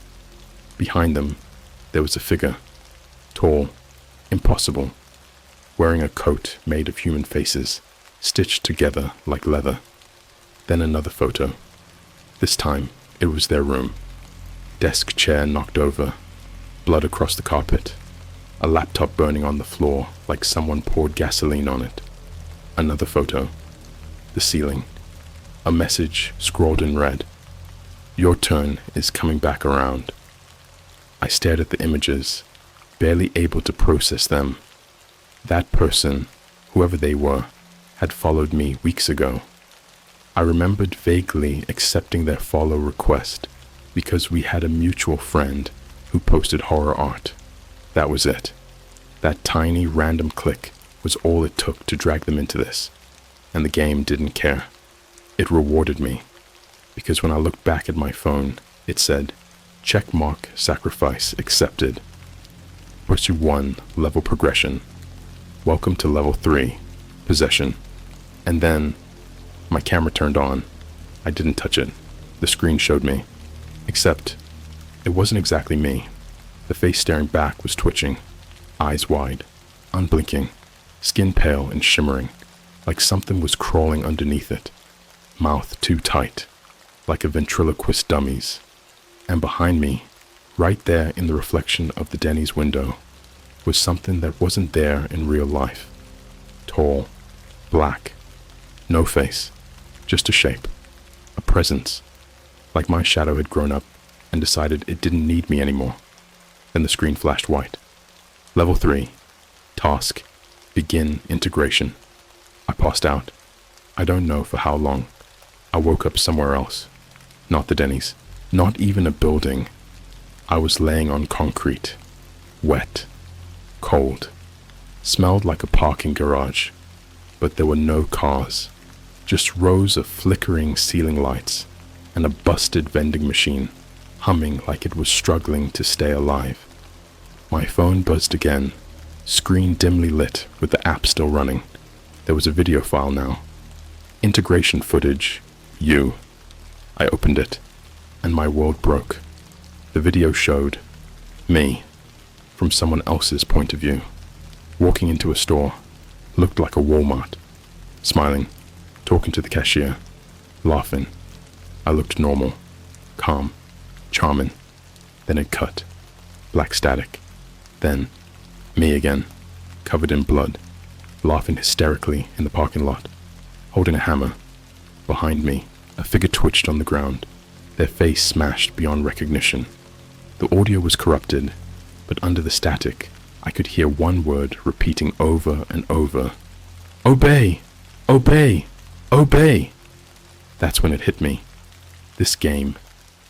Behind them, there was a figure, Tall, impossible, wearing a coat made of human faces, stitched together like leather. Then another photo. This time, it was their room. Desk chair knocked over, blood across the carpet, a laptop burning on the floor like someone poured gasoline on it. Another photo. The ceiling. A message scrawled in red. Your turn is coming back around. I stared at the images, barely able to process them. That person, whoever they were, had followed me weeks ago. I remembered vaguely accepting their follow request because we had a mutual friend who posted horror art. That was it. That tiny random click was all it took to drag them into this, and the game didn't care. It rewarded me, because when I looked back at my phone, it said, checkmark sacrifice accepted. Pursue 1 level progression. Welcome to level 3, possession. And then, my camera turned on. I didn't touch it. The screen showed me. Except, it wasn't exactly me. The face staring back was twitching, eyes wide, unblinking, skin pale and shimmering, like something was crawling underneath it. Mouth too tight, like a ventriloquist dummy's. And behind me, right there in the reflection of the Denny's window, was something that wasn't there in real life. Tall, black, no face, just a shape, a presence, like my shadow had grown up and decided it didn't need me anymore. Then the screen flashed white. Level 3, task, begin integration. I passed out. I don't know for how long. I woke up somewhere else. Not the Denny's. Not even a building. I was laying on concrete. Wet. Cold. Smelled like a parking garage. But there were no cars. Just rows of flickering ceiling lights and a busted vending machine, humming like it was struggling to stay alive. My phone buzzed again, screen dimly lit with the app still running. There was a video file now. Integration footage. You. I opened it, and my world broke. The video showed me, from someone else's point of view, walking into a store, looked like a Walmart, smiling, talking to the cashier, laughing. I looked normal, calm, charming. Then it cut. Black static. Then, me again, covered in blood, laughing hysterically in the parking lot, holding a hammer. Behind me, a figure twitched on the ground, their face smashed beyond recognition. The audio was corrupted, but under the static, I could hear one word repeating over and over. Obey! Obey! Obey! That's when it hit me. This game,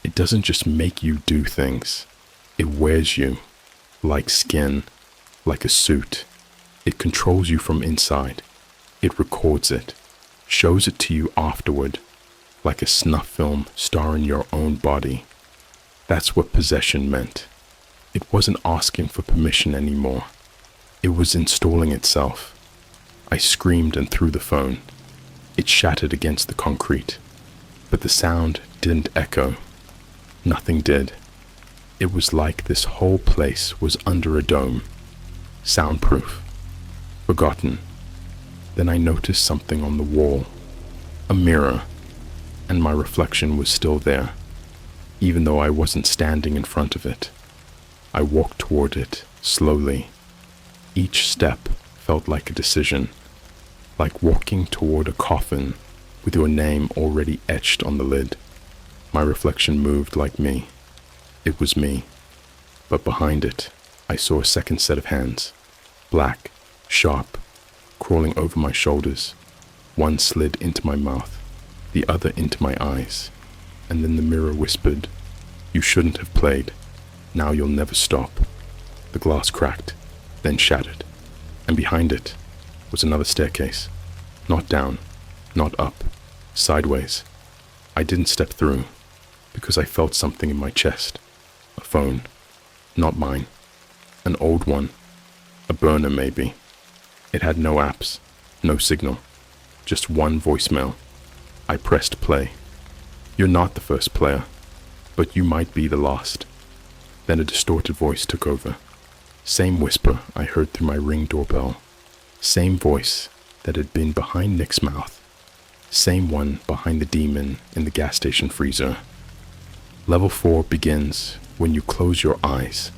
it doesn't just make you do things. It wears you, like skin, like a suit. It controls you from inside. It records it, shows it to you afterward, like a snuff film starring your own body. That's what possession meant. It wasn't asking for permission anymore. It was installing itself. I screamed and threw the phone. It shattered against the concrete, but the sound didn't echo. Nothing did. It was like this whole place was under a dome, soundproof, forgotten. Then I noticed something on the wall, a mirror, and my reflection was still there, even though I wasn't standing in front of it. I walked toward it, slowly. Each step felt like a decision, like walking toward a coffin with your name already etched on the lid. My reflection moved like me. It was me. But behind it, I saw a second set of hands, black, sharp, crawling over my shoulders. One slid into my mouth, the other into my eyes. And then the mirror whispered, "You shouldn't have played. Now you'll never stop." The glass cracked, then shattered. And behind it was another staircase. Not down, not up, sideways. I didn't step through, because I felt something in my chest. A phone. Not mine. An old one. A burner, maybe. It had no apps, no signal. Just one voicemail. I pressed play. "You're not the first player, but you might be the last." Then a distorted voice took over. Same whisper I heard through my Ring doorbell. Same voice that had been behind Nick's mouth. Same one behind the demon in the gas station freezer. Level 4 begins when you close your eyes.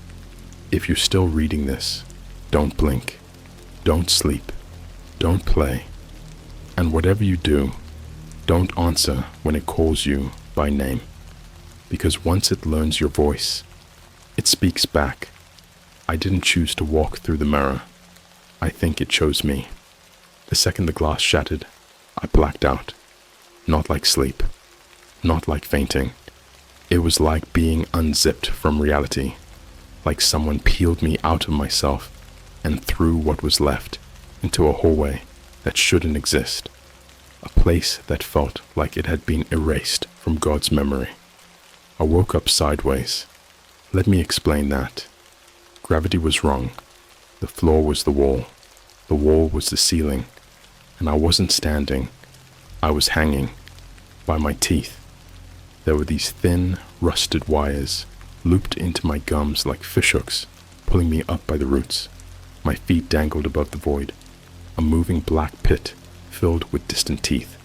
If you're still reading this, don't blink. Don't sleep. Don't play. And whatever you do, don't answer when it calls you by name. Because once it learns your voice, it speaks back. I didn't choose to walk through the mirror. I think it chose me. The second the glass shattered, I blacked out. Not like sleep. Not like fainting. It was like being unzipped from reality. Like someone peeled me out of myself and threw what was left into a hallway that shouldn't exist. A place that felt like it had been erased from God's memory. I woke up sideways. Let me explain that. Gravity was wrong. The floor was the wall. The wall was the ceiling. And I wasn't standing. I was hanging by my teeth. There were these thin, rusted wires looped into my gums like fishhooks, pulling me up by the roots. My feet dangled above the void, a moving black pit filled with distant teeth.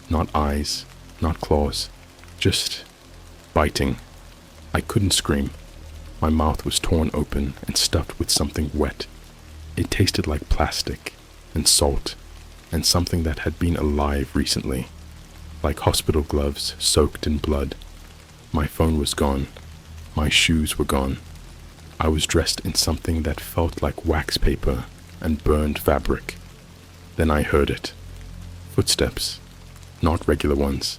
Not eyes, not claws, just biting. I couldn't scream. My mouth was torn open and stuffed with something wet. It tasted like plastic and salt and something that had been alive recently, like hospital gloves soaked in blood. My phone was gone. My shoes were gone. I was dressed in something that felt like wax paper and burned fabric. Then I heard it. Footsteps. Not regular ones.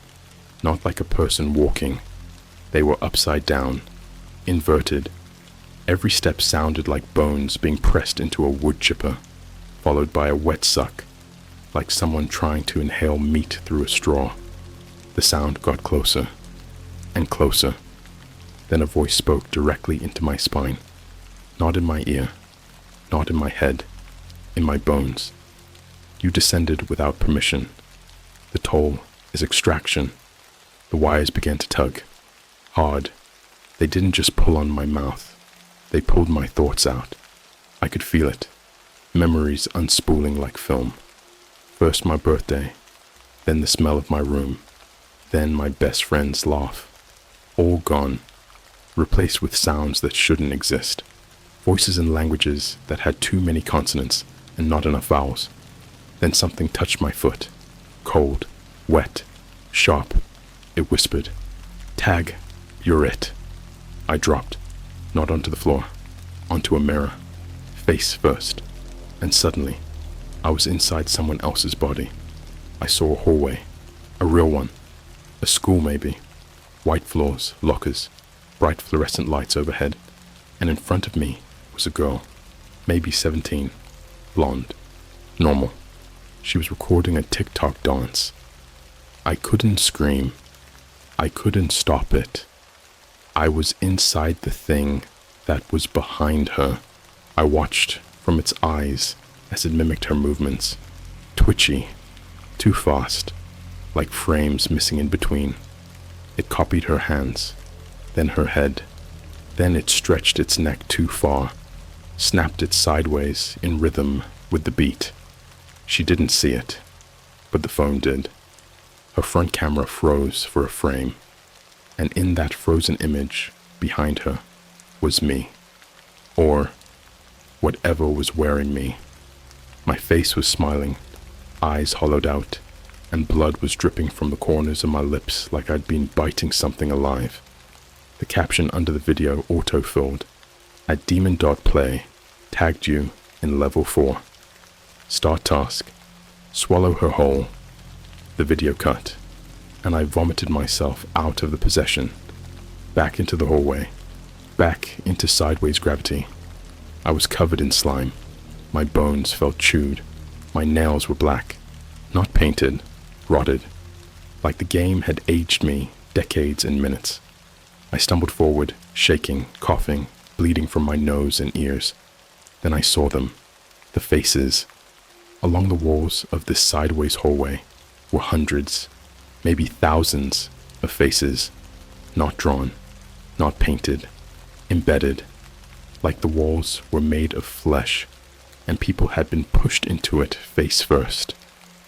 Not like a person walking. They were upside down. Inverted. Every step sounded like bones being pressed into a wood chipper, followed by a wet suck, like someone trying to inhale meat through a straw. The sound got closer and closer. Then a voice spoke directly into my spine. Not in my ear, not in my head, in my bones. You descended without permission. The toll is extraction. The wires began to tug. Hard. They didn't just pull on my mouth. They pulled my thoughts out. I could feel it. Memories unspooling like film. First my birthday, then the smell of my room, then my best friend's laugh. All gone, replaced with sounds that shouldn't exist. Voices in languages that had too many consonants and not enough vowels. Then something touched my foot. Cold, wet, sharp. It whispered, "Tag, you're it." I dropped, not onto the floor, onto a mirror, face first. And suddenly, I was inside someone else's body. I saw a hallway, a real one. A school maybe. White floors, lockers, bright fluorescent lights overhead. And in front of me was a girl, maybe 17, blonde, normal. She was recording a TikTok dance. I couldn't scream. I couldn't stop it. I was inside the thing that was behind her. I watched from its eyes as it mimicked her movements. Twitchy, too fast, like frames missing in between. It copied her hands, then her head. Then it stretched its neck too far, snapped it sideways in rhythm with the beat. She didn't see it, but the phone did. Her front camera froze for a frame, and in that frozen image behind her was me, or whatever was wearing me. My face was smiling, eyes hollowed out, and blood was dripping from the corners of my lips like I'd been biting something alive. The caption under the video auto-filled, "At demon.play, tagged you in level 4. Start task, swallow her whole." The video cut, and I vomited myself out of the possession, back into the hallway, back into sideways gravity. I was covered in slime. My bones felt chewed. My nails were black, not painted, rotted, like the game had aged me decades in minutes. I stumbled forward, shaking, coughing, bleeding from my nose and ears. Then I saw them, the faces. Along the walls of this sideways hallway were hundreds, maybe thousands of faces, not drawn, not painted, embedded. like the walls were made of flesh and people had been pushed into it face first,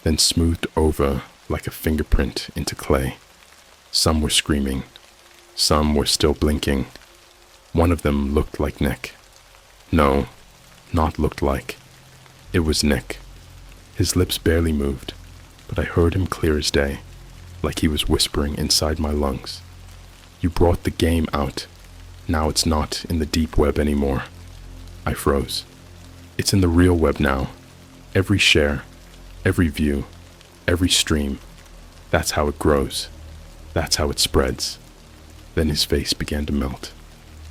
then smoothed over like a fingerprint into clay. Some were screaming. Some were still blinking. One of them looked like Nick. No, not looked like. It was Nick. His lips barely moved, but I heard him clear as day, like he was whispering inside my lungs. You brought the game out. Now it's not in the deep web anymore. I froze. It's in the real web now. Every share, every view, every stream. That's how it grows. That's how it spreads. Then his face began to melt.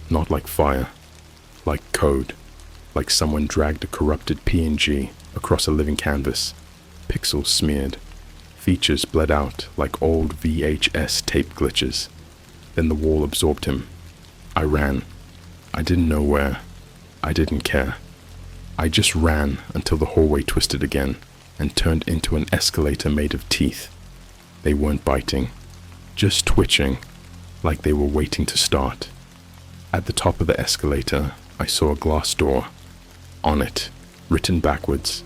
Not like fire, like code, like someone dragged a corrupted PNG across a living canvas, pixels smeared, features bled out like old VHS tape glitches. Then the wall absorbed him. I ran. I didn't know where. I didn't care. I just ran until the hallway twisted again and turned into an escalator made of teeth. They weren't biting, just twitching, like they were waiting to start. At the top of the escalator, I saw a glass door. On it, written backwards,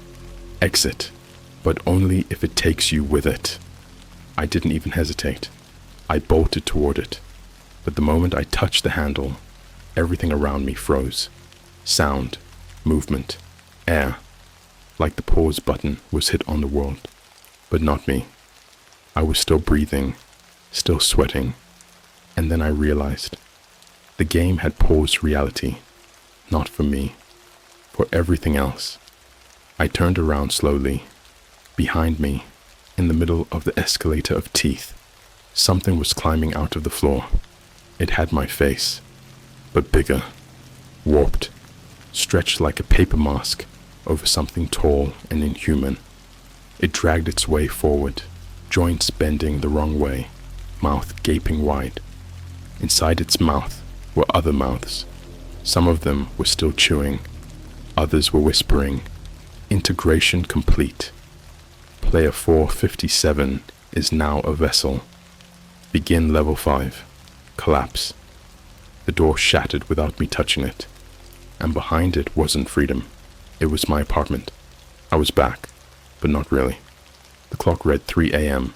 "Exit, but only if it takes you with it." I didn't even hesitate. I bolted toward it, but the moment I touched the handle, everything around me froze. Sound, movement, air, like the pause button was hit on the world, but not me. I was still breathing, still sweating, and then I realized the game had paused reality, not for me, for everything else. I turned around slowly. Behind me, in the middle of the escalator of teeth, something was climbing out of the floor. It had my face, but bigger, warped, stretched like a paper mask over something tall and inhuman. It dragged its way forward, joints bending the wrong way, mouth gaping wide. Inside its mouth were other mouths. Some of them were still chewing. Others were whispering. Integration complete. Player 457 is now a vessel. Begin level 5. Collapse. The door shattered without me touching it. And behind it wasn't freedom. It was my apartment. I was back, but not really. The clock read 3 a.m.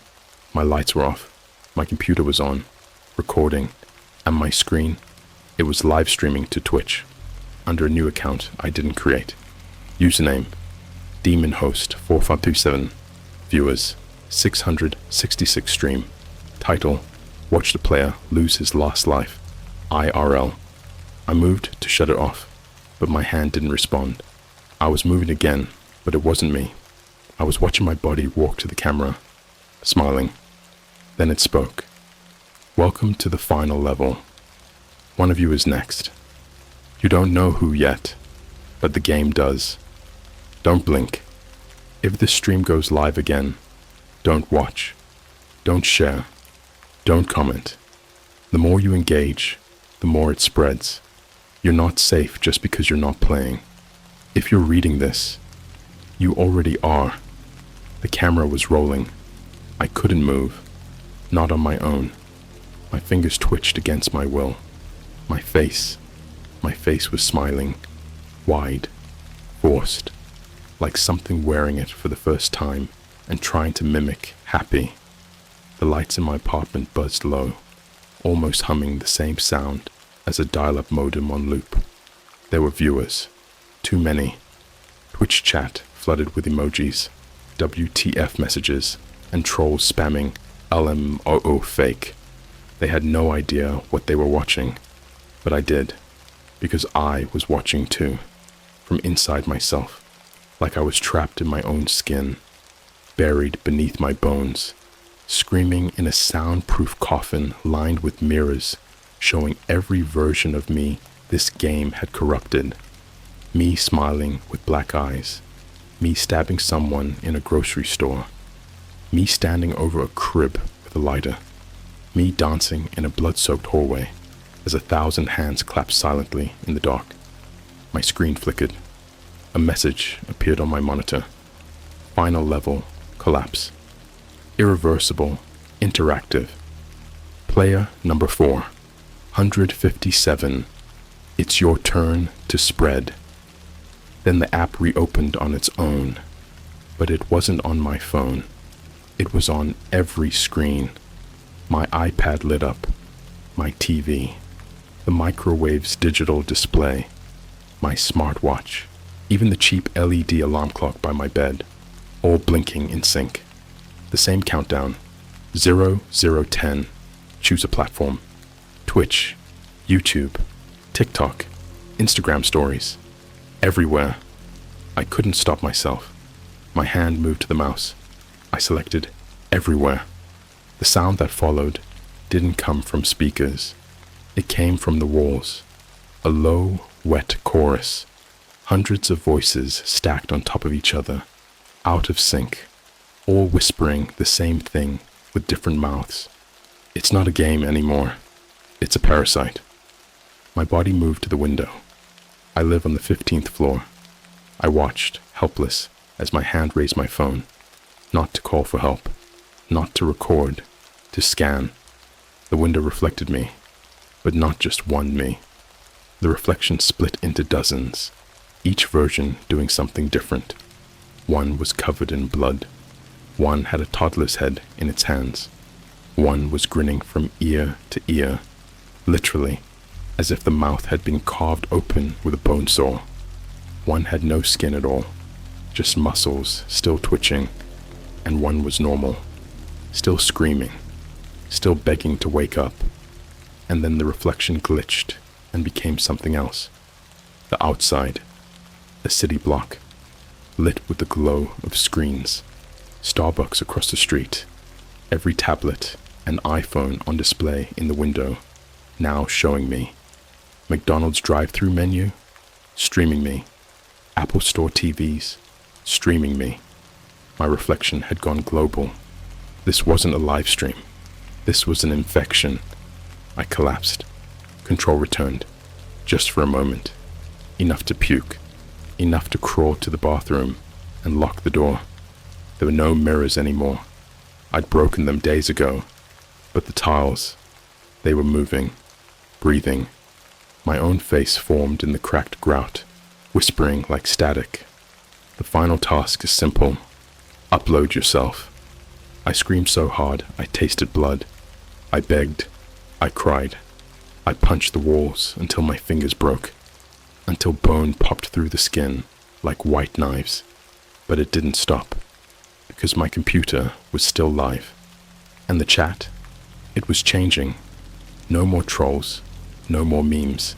My lights were off. My computer was on, recording, and my screen, it was live streaming to Twitch, under a new account I didn't create. Username, DemonHost4527. Viewers, 666 stream. Title, Watch the player lose his last life. IRL. I moved to shut it off, but my hand didn't respond. I was moving again, but it wasn't me. I was watching my body walk to the camera, smiling. Then it spoke. Welcome to the final level. One of you is next. You don't know who yet, but the game does. Don't blink. If this stream goes live again, don't watch. Don't share. Don't comment. The more you engage, the more it spreads. You're not safe just because you're not playing. If you're reading this, you already are. The camera was rolling. I couldn't move. Not on my own. My fingers twitched against my will. My face was smiling, wide, forced, like something wearing it for the first time and trying to mimic happy. The lights in my apartment buzzed low, almost humming the same sound as a dial-up modem on loop. There were viewers, too many. Twitch chat flooded with emojis, WTF messages, and trolls spamming LMOO fake. They had no idea what they were watching, but I did, because I was watching too, from inside myself, like I was trapped in my own skin, buried beneath my bones, screaming in a soundproof coffin lined with mirrors, showing every version of me this game had corrupted. Me smiling with black eyes, me stabbing someone in a grocery store, me standing over a crib with a lighter, me dancing in a blood-soaked hallway as 1,000 hands clapped silently in the dark. My screen flickered. A message appeared on my monitor. Final level, collapse. Irreversible, interactive. Player number 4, 157. It's your turn to spread. Then the app reopened on its own, but it wasn't on my phone. It was on every screen. My iPad lit up, my TV, the microwave's digital display, my smartwatch, even the cheap LED alarm clock by my bed, all blinking in sync. The same countdown, 0, 0, 10, choose a platform. Twitch, YouTube, TikTok, Instagram stories, everywhere. I couldn't stop myself. My hand moved to the mouse. I selected everywhere. The sound that followed didn't come from speakers. It came from the walls. A low, wet chorus. Hundreds of voices stacked on top of each other, out of sync, all whispering the same thing with different mouths. It's not a game anymore. It's a parasite. My body moved to the window. I live on the 15th floor. I watched, helpless, as my hand raised my phone, not to call for help, not to record, to scan. The window reflected me, but not just one me. The reflection split into dozens, each version doing something different. One was covered in blood. One had a toddler's head in its hands. One was grinning from ear to ear, literally, as if the mouth had been carved open with a bone saw. One had no skin at all, just muscles still twitching, and one was normal, still screaming, still begging to wake up. And then the reflection glitched and became something else. The outside, a city block, lit with the glow of screens. Starbucks across the street, every tablet and iPhone on display in the window, now showing me. McDonald's drive-thru menu, streaming me. Apple Store TVs, streaming me. My reflection had gone global. This wasn't a live stream. This was an infection. I collapsed. Control returned. Just for a moment. Enough to puke. Enough to crawl to the bathroom and lock the door. There were no mirrors anymore. I'd broken them days ago. But the tiles, they were moving, breathing. My own face formed in the cracked grout, whispering like static. The final task is simple. Upload yourself. I screamed so hard I tasted blood. I begged. I cried. I punched the walls until my fingers broke, until bone popped through the skin like white knives. But it didn't stop, because my computer was still live. And the chat, it was changing. No more trolls, no more memes.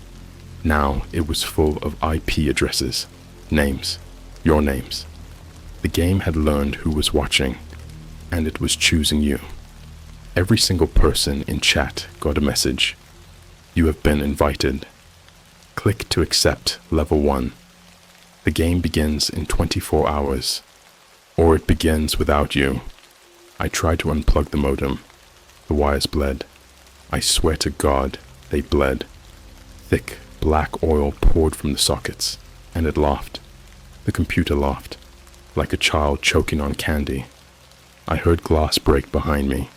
Now it was full of IP addresses, names, your names. The game had learned who was watching, and it was choosing you. Every single person in chat got a message. You have been invited. Click to accept level 1. The game begins in 24 hours, or it begins without you. I tried to unplug the modem. The wires bled. I swear to God, they bled. Thick, black oil poured from the sockets, and it laughed. The computer laughed, like a child choking on candy. I heard glass break behind me.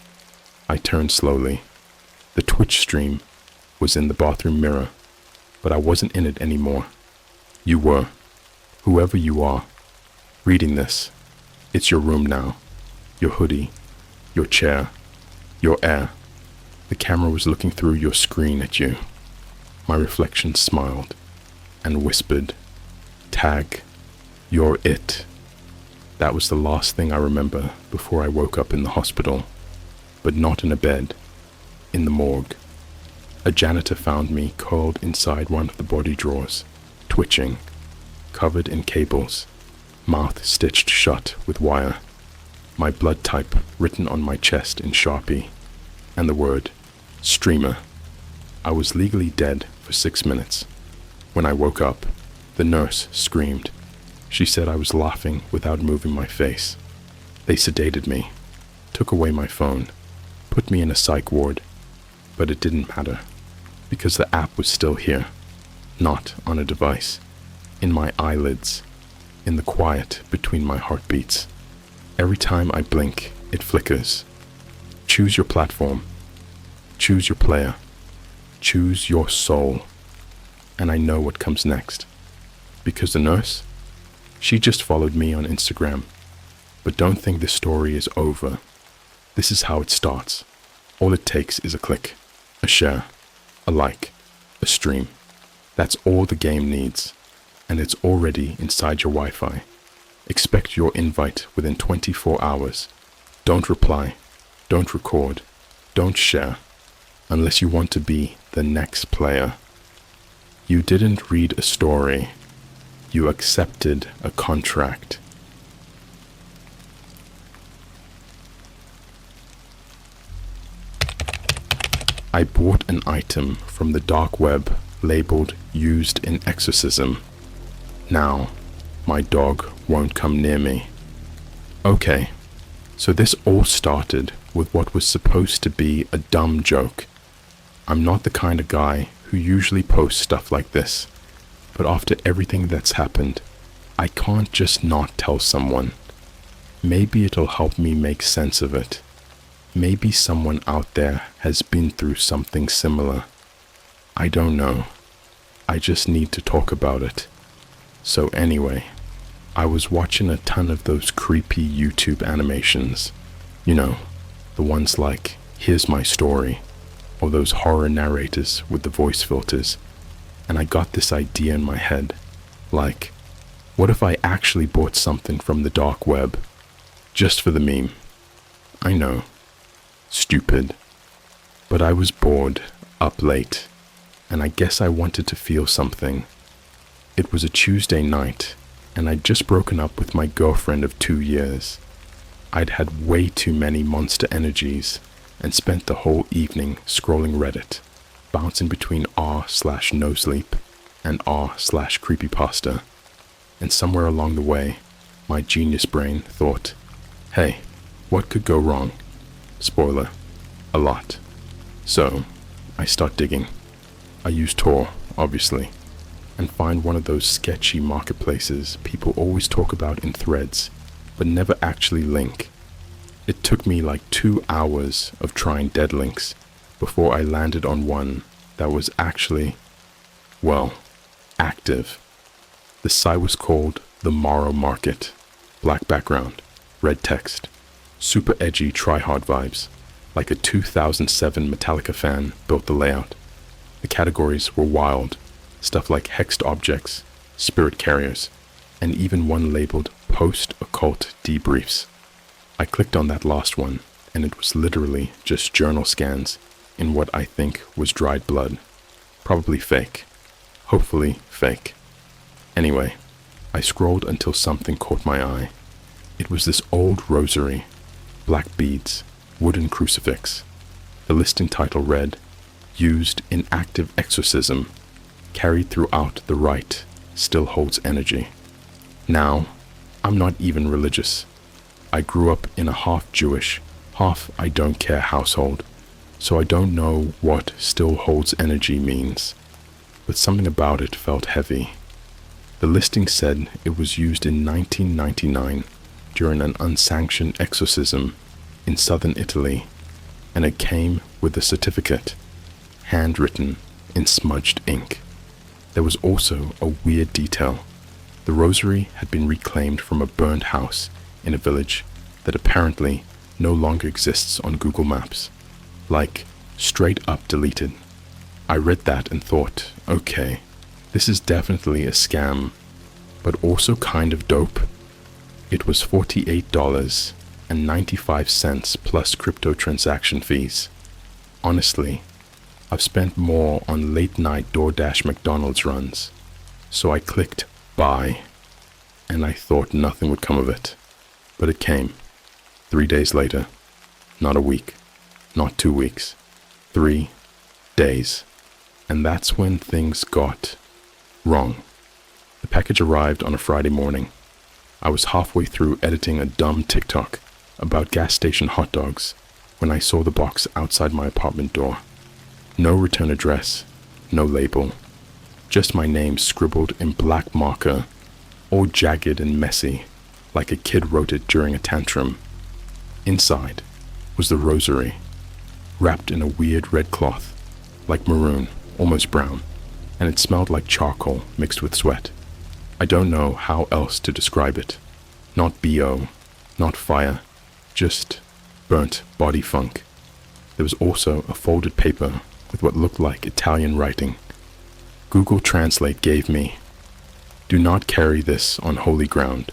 I turned slowly. The Twitch stream was in the bathroom mirror, but I wasn't in it anymore. You were. Whoever you are, reading this, it's your room now. Your hoodie, your chair, your air. The camera was looking through your screen at you. My reflection smiled and whispered, "Tag, you're it." That was the last thing I remember before I woke up in the hospital, but not in a bed, in the morgue. A janitor found me curled inside one of the body drawers, twitching, covered in cables, mouth stitched shut with wire, my blood type written on my chest in Sharpie, and the word, streamer. I was legally dead for 6 minutes. When I woke up, the nurse screamed. She said I was laughing without moving my face. They sedated me, took away my phone, put me in a psych ward, but it didn't matter, because the app was still here, not on a device, in my eyelids, in the quiet between my heartbeats. Every time I blink, it flickers. Choose your platform. Choose your player. Choose your soul. and I know what comes next. Because the nurse? She just followed me on Instagram. But don't think this story is over. This is how it starts. All it takes is a click, a share, a like, a stream. That's all the game needs. And it's already inside your Wi-Fi. Expect your invite within 24 hours. Don't reply. Don't record. Don't share. Unless you want to be the next player. You didn't read a story. You accepted a contract. I bought an item from the dark web labeled used in exorcism. Now, my dog won't come near me. Okay, so this all started with what was supposed to be a dumb joke. I'm not the kind of guy who usually posts stuff like this, but after everything that's happened, I can't just not tell someone. Maybe it'll help me make sense of it. Maybe someone out there has been through something similar. I don't know. I just need to talk about it. So anyway, I was watching a ton of those creepy YouTube animations. You know, the ones like, here's my story, or those horror narrators with the voice filters. And I got this idea in my head, like, what if I actually bought something from the dark web, just for the meme? I know, stupid, but I was bored, up late, and I guess I wanted to feel something. It was a Tuesday night, and I'd just broken up with my girlfriend of 2 years. I'd had way too many monster energies, and spent the whole evening scrolling Reddit, bouncing between r/no sleep and r/creepypasta, and somewhere along the way, my genius brain thought, hey, what could go wrong? Spoiler, a lot. So, I start digging. I use Tor, obviously, and find one of those sketchy marketplaces people always talk about in threads, but never actually link. It took me like 2 hours of trying dead links before I landed on one that was actually, well, active. The site was called The Morrow Market. Black background, red text, super edgy try-hard vibes, like a 2007 Metallica fan built the layout. The categories were wild, stuff like hexed objects, spirit carriers, and even one labeled post-occult debriefs. I clicked on that last one, and it was literally just journal scans in what I think was dried blood. Probably fake. Hopefully fake. Anyway, I scrolled until something caught my eye. It was this old rosary, black beads, wooden crucifix. The listing title read, used in active exorcism, carried throughout the rite, still holds energy. Now, I'm not even religious. I grew up in a half Jewish, half I don't care household, so I don't know what still holds energy means, but something about it felt heavy. The listing said it was used in 1999 during an unsanctioned exorcism in southern Italy, and it came with a certificate, handwritten in smudged ink. There was also a weird detail. The rosary had been reclaimed from a burned house in a village that apparently no longer exists on Google Maps. Like, straight up deleted. I read that and thought, okay, this is definitely a scam, but also kind of dope. It was $48.95 plus crypto transaction fees. Honestly, I've spent more on late night DoorDash McDonald's runs, so I clicked buy, and I thought nothing would come of it. But it came. 3 days later. Not a week. Not 2 weeks. 3 days. And that's when things got wrong. The package arrived on a Friday morning. I was halfway through editing a dumb TikTok about gas station hot dogs when I saw the box outside my apartment door. No return address, no label. Just my name scribbled in black marker, all jagged and messy, like a kid wrote it during a tantrum. Inside was the rosary, wrapped in a weird red cloth, like maroon, almost brown, and it smelled like charcoal mixed with sweat. I don't know how else to describe it. Not BO, not fire, just burnt body funk. There was also a folded paper with what looked like Italian writing. Google Translate gave me, "Do not carry this on holy ground.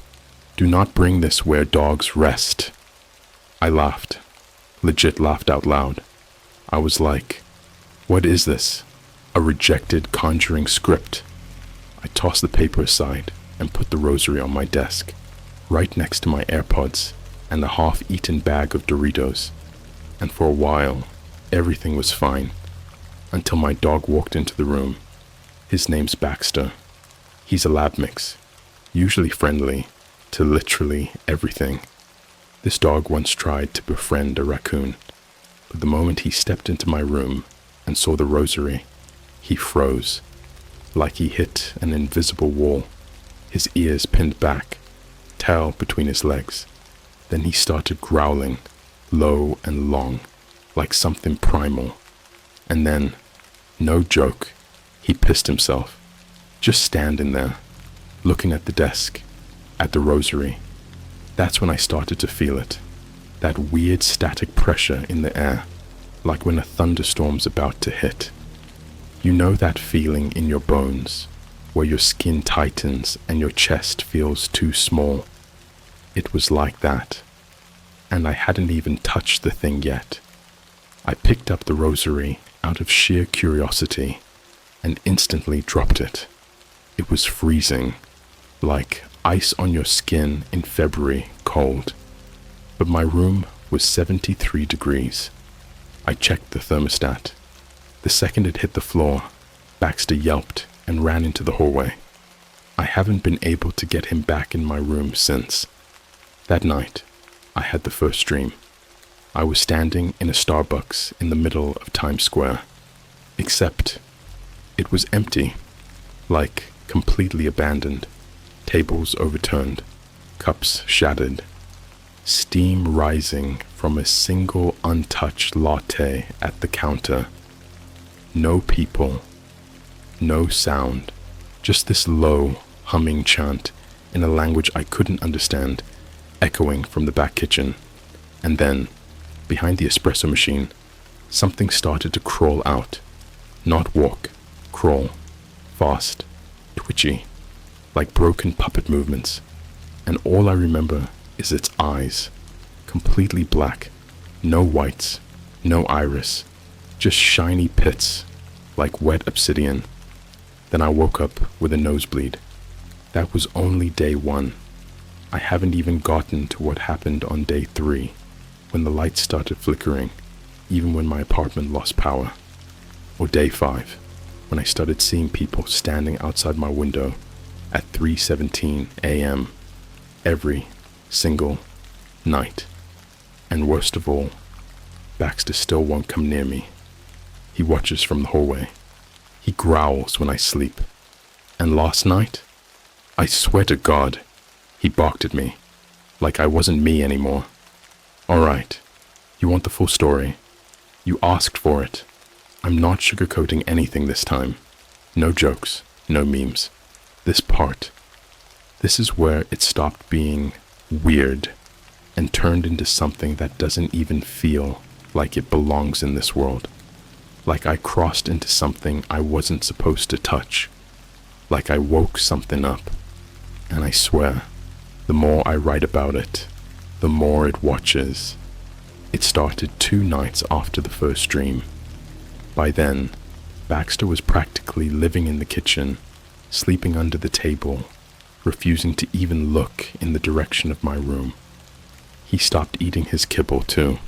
Do not bring this where dogs rest." I laughed, legit laughed out loud. I was like, what is this? A rejected conjuring script? I tossed the paper aside and put the rosary on my desk, right next to my AirPods and the half-eaten bag of Doritos. And for a while, everything was fine, until my dog walked into the room. His name's Baxter. He's a lab mix, usually friendly to literally everything. This dog once tried to befriend a raccoon, but the moment he stepped into my room and saw the rosary, he froze, like he hit an invisible wall, his ears pinned back, tail between his legs. Then he started growling, low and long, like something primal. And then, no joke, he pissed himself, just standing there, looking at the desk, at the rosary. That's when I started to feel it, that weird static pressure in the air, like when a thunderstorm's about to hit. You know that feeling in your bones, where your skin tightens and your chest feels too small? It was like that, and I hadn't even touched the thing yet. I picked up the rosary out of sheer curiosity and instantly dropped it. It was freezing, like ice on your skin in February cold. But my room was 73 degrees. I checked the thermostat. The second it hit the floor, Baxter yelped and ran into the hallway. I haven't been able to get him back in my room since. That night, I had the first dream. I was standing in a Starbucks in the middle of Times Square, except it was empty, like completely abandoned, tables overturned, cups shattered, steam rising from a single untouched latte at the counter. No people, no sound, just this low, humming chant in a language I couldn't understand, echoing from the back kitchen. And then, behind the espresso machine, something started to crawl out. Not walk, crawl, fast, twitchy, like broken puppet movements. And all I remember is its eyes, completely black, no whites, no iris, just shiny pits, like wet obsidian. Then I woke up with a nosebleed. That was only day 1. I haven't even gotten to what happened on day 3, when the lights started flickering, even when my apartment lost power. Or day 5, when I started seeing people standing outside my window at 3:17 a.m. every single night. And worst of all, Baxter still won't come near me. He watches from the hallway. He growls when I sleep. And last night, I swear to God, he barked at me, like I wasn't me anymore. All right, you want the full story? You asked for it. I'm not sugarcoating anything this time. No jokes, no memes. This part. This is where it stopped being weird and turned into something that doesn't even feel like it belongs in this world. Like I crossed into something I wasn't supposed to touch. Like I woke something up. And I swear, the more I write about it, the more it watches. It started 2 nights after the first dream. By then, Baxter was practically living in the kitchen, sleeping under the table, refusing to even look in the direction of my room. He stopped eating his kibble too.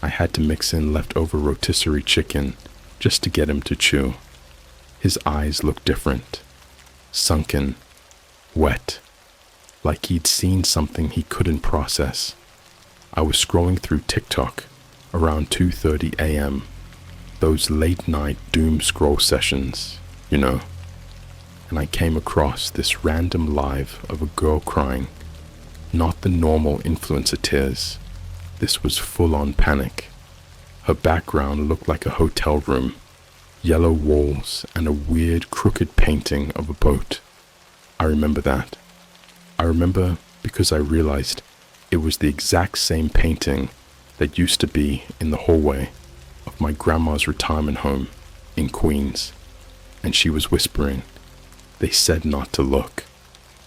I had to mix in leftover rotisserie chicken just to get him to chew. His eyes looked different, sunken, wet, like he'd seen something he couldn't process. I was scrolling through TikTok around 2:30 a.m., those late night doom scroll sessions, you know, and I came across this random live of a girl crying, not the normal influencer tears. This was full-on panic. Her background looked like a hotel room, yellow walls, and a weird crooked painting of a boat. I remember that. I remember because I realized it was the exact same painting that used to be in the hallway of my grandma's retirement home in Queens. And she was whispering, "They said not to look.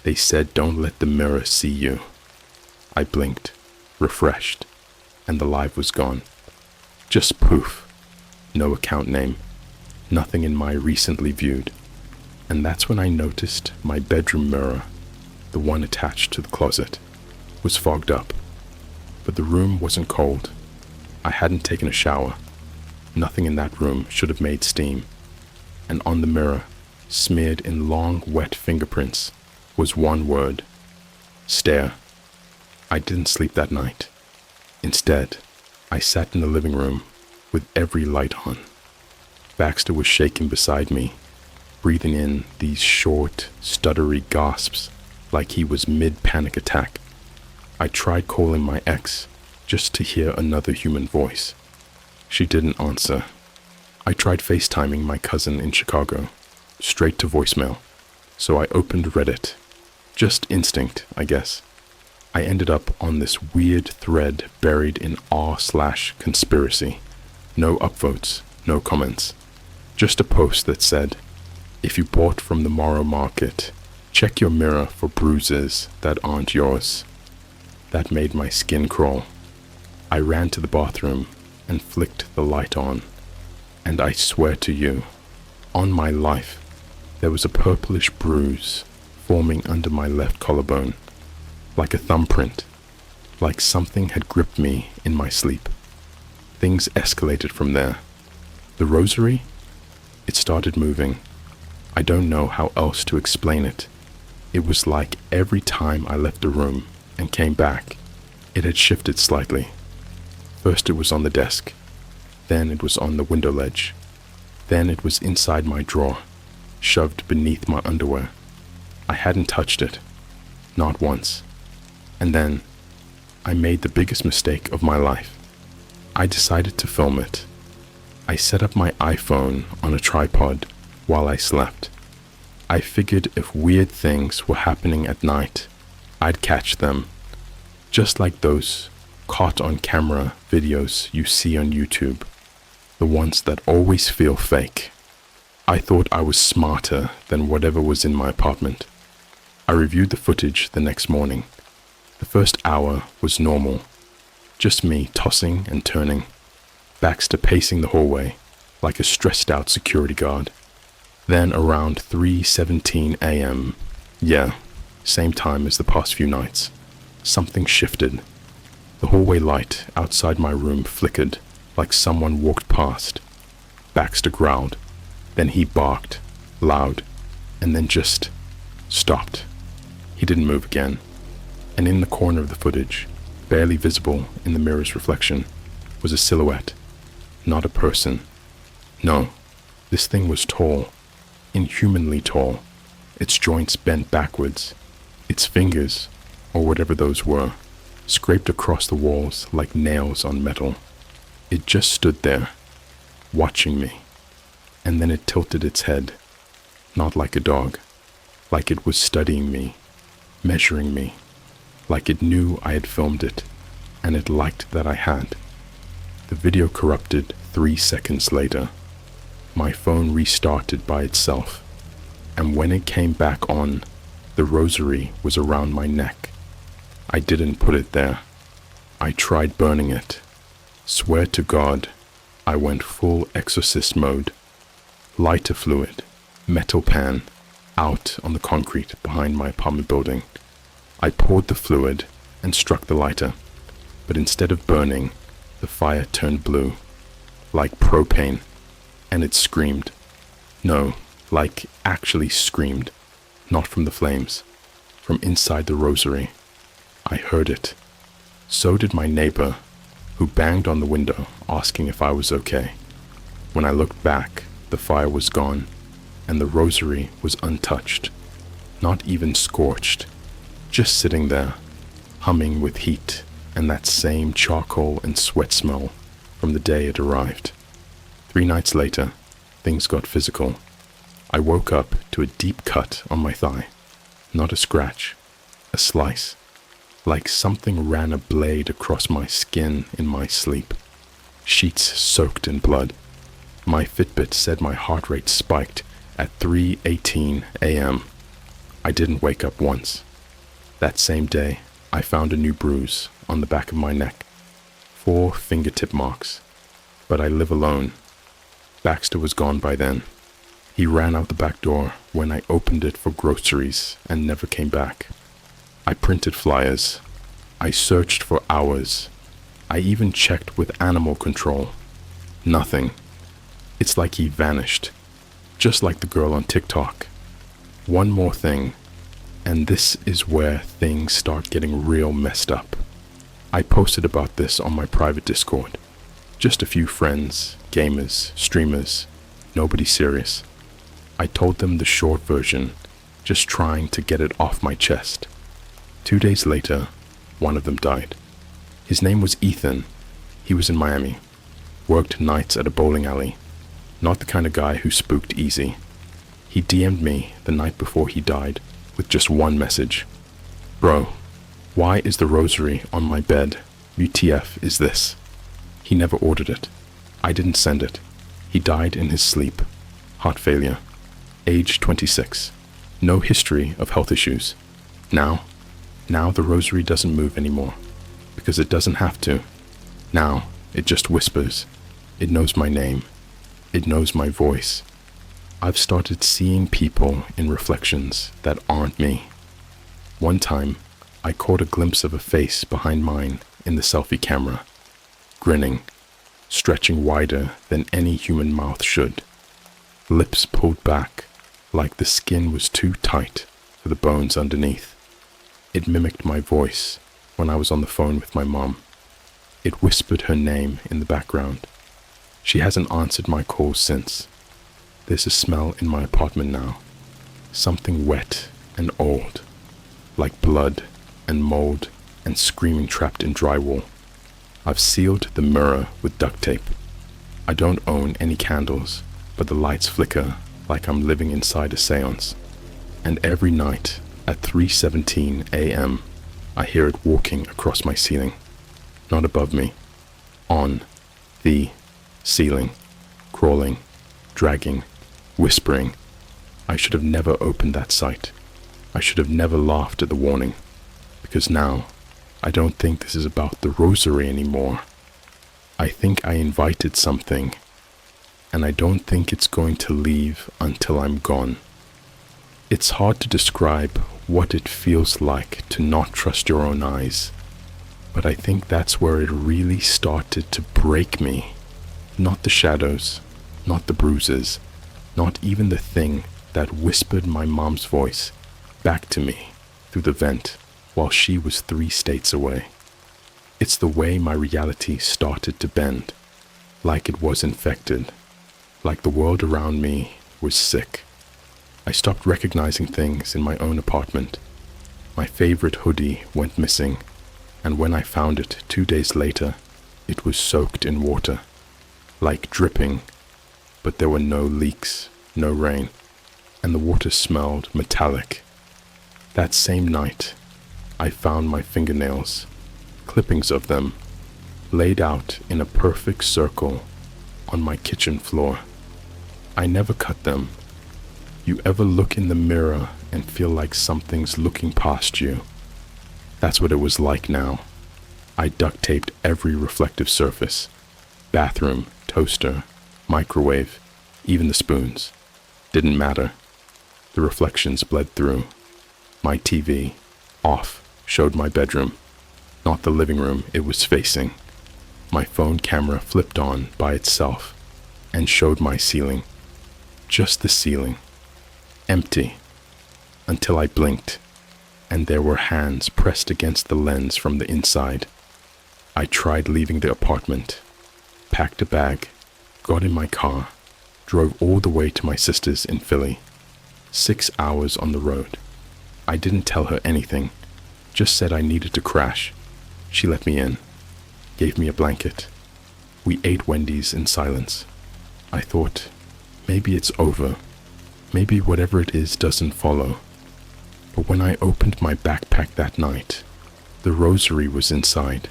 They said don't let the mirror see you." I blinked, refreshed, and the live was gone. Just poof. No account name. Nothing in my recently viewed. And that's when I noticed my bedroom mirror, the one attached to the closet, was fogged up. But the room wasn't cold. I hadn't taken a shower. Nothing in that room should have made steam. And on the mirror, smeared in long, wet fingerprints, was one word: stare. I didn't sleep that night. Instead, I sat in the living room with every light on. Baxter was shaking beside me, breathing in these short, stuttery gasps like he was mid-panic attack. I tried calling my ex just to hear another human voice. She didn't answer. I tried FaceTiming my cousin in Chicago, straight to voicemail, so I opened Reddit. Just instinct, I guess. I ended up on this weird thread buried in r/conspiracy. No upvotes, no comments. Just a post that said, "If you bought from the Morrow Market, check your mirror for bruises that aren't yours." That made my skin crawl. I ran to the bathroom and flicked the light on. And I swear to you, on my life, there was a purplish bruise forming under my left collarbone, like a thumbprint, like something had gripped me in my sleep. Things escalated from there. The rosary? It started moving. I don't know how else to explain it. It was like every time I left the room and came back, it had shifted slightly. First it was on the desk, then it was on the window ledge, then it was inside my drawer, shoved beneath my underwear. I hadn't touched it, not once. And then I made the biggest mistake of my life. I decided to film it. I set up my iPhone on a tripod while I slept. I figured if weird things were happening at night, I'd catch them, just like those caught on camera videos you see on YouTube, the ones that always feel fake. I thought I was smarter than whatever was in my apartment. I reviewed the footage the next morning. The first hour was normal, just me tossing and turning, Baxter pacing the hallway like a stressed out security guard. Then around 3:17 a.m., yeah, same time as the past few nights, something shifted. The hallway light outside my room flickered like someone walked past. Baxter growled, then he barked, loud, and then just stopped. He didn't move again. And in the corner of the footage, barely visible in the mirror's reflection, was a silhouette, not a person. No, this thing was tall, inhumanly tall, its joints bent backwards, its fingers, or whatever those were, scraped across the walls like nails on metal. It just stood there, watching me, and then it tilted its head, not like a dog, like it was studying me, measuring me, like it knew I had filmed it, and it liked that I had. The video corrupted 3 seconds later. My phone restarted by itself, and when it came back on, the rosary was around my neck. I didn't put it there. I tried burning it. Swear to God, I went full Exorcist mode. Lighter fluid, metal pan, out on the concrete behind my apartment building. I poured the fluid and struck the lighter, but instead of burning, the fire turned blue, like propane, and it screamed. No, like actually screamed, not from the flames, from inside the rosary. I heard it. So did my neighbor, who banged on the window asking if I was okay. When I looked back, the fire was gone, and the rosary was untouched, not even scorched, just sitting there, humming with heat and that same charcoal and sweat smell from the day it arrived. 3 nights later, things got physical. I woke up to a deep cut on my thigh. Not a scratch, a slice. Like something ran a blade across my skin in my sleep. Sheets soaked in blood. My Fitbit said my heart rate spiked at 3:18 a.m. I didn't wake up once. That same day, I found a new bruise on the back of my neck. 4 fingertip marks. But I live alone. Baxter was gone by then. He ran out the back door when I opened it for groceries and never came back. I printed flyers. I searched for hours. I even checked with animal control. Nothing. It's like he vanished. Just like the girl on TikTok. One more thing, and this is where things start getting real messed up. I posted about this on my private Discord. Just a few friends, gamers, streamers, nobody serious. I told them the short version, just trying to get it off my chest. 2 days later, one of them died. His name was Ethan. He was in Miami. Worked nights at a bowling alley. Not the kind of guy who spooked easy. He DM'd me the night before he died with just one message. Bro, why is the rosary on my bed? WTF is this? He never ordered it. I didn't send it. He died in his sleep. Heart failure. Age 26. No history of health issues. Now the rosary doesn't move anymore. Because it doesn't have to. Now, it just whispers. It knows my name. It knows my voice. I've started seeing people in reflections that aren't me. One time, I caught a glimpse of a face behind mine in the selfie camera. Grinning, stretching wider than any human mouth should. Lips pulled back, like the skin was too tight for the bones underneath. It mimicked my voice when I was on the phone with my mom. It whispered her name in the background. She hasn't answered my calls since. There's a smell in my apartment now. Something wet and old, like blood and mold and screaming trapped in drywall. I've sealed the mirror with duct tape. I don't own any candles, but the lights flicker like I'm living inside a seance. And every night at 3:17 a.m., I hear it walking across my ceiling. Not above me. On the ceiling. Crawling. Dragging. Whispering. I should have never opened that site. I should have never laughed at the warning. Because now, I don't think this is about the rosary anymore. I think I invited something, and I don't think it's going to leave until I'm gone. It's hard to describe what it feels like to not trust your own eyes, but I think that's where it really started to break me. Not the shadows, not the bruises, not even the thing that whispered my mom's voice back to me through the vent while she was 3 states away. It's the way my reality started to bend, like it was infected, like the world around me was sick. I stopped recognizing things in my own apartment. My favorite hoodie went missing, and when I found it 2 days later, it was soaked in water, like dripping, but there were no leaks, no rain, and the water smelled metallic. That same night, I found my fingernails, clippings of them, laid out in a perfect circle on my kitchen floor. I never cut them. You ever look in the mirror and feel like something's looking past you? That's what it was like now. I duct taped every reflective surface. Bathroom, toaster, microwave, even the spoons. Didn't matter. The reflections bled through. My TV, off, showed my bedroom, not the living room it was facing. My phone camera flipped on by itself and showed my ceiling. Just the ceiling. Empty. Until I blinked, and there were hands pressed against the lens from the inside. I tried leaving the apartment, packed a bag, got in my car, drove all the way to my sister's in Philly. 6 hours on the road. I didn't tell her anything, just said I needed to crash. She let me in, gave me a blanket. We ate Wendy's in silence. I thought, Maybe it's over. Maybe whatever it is doesn't follow. But when I opened my backpack that night, the rosary was inside,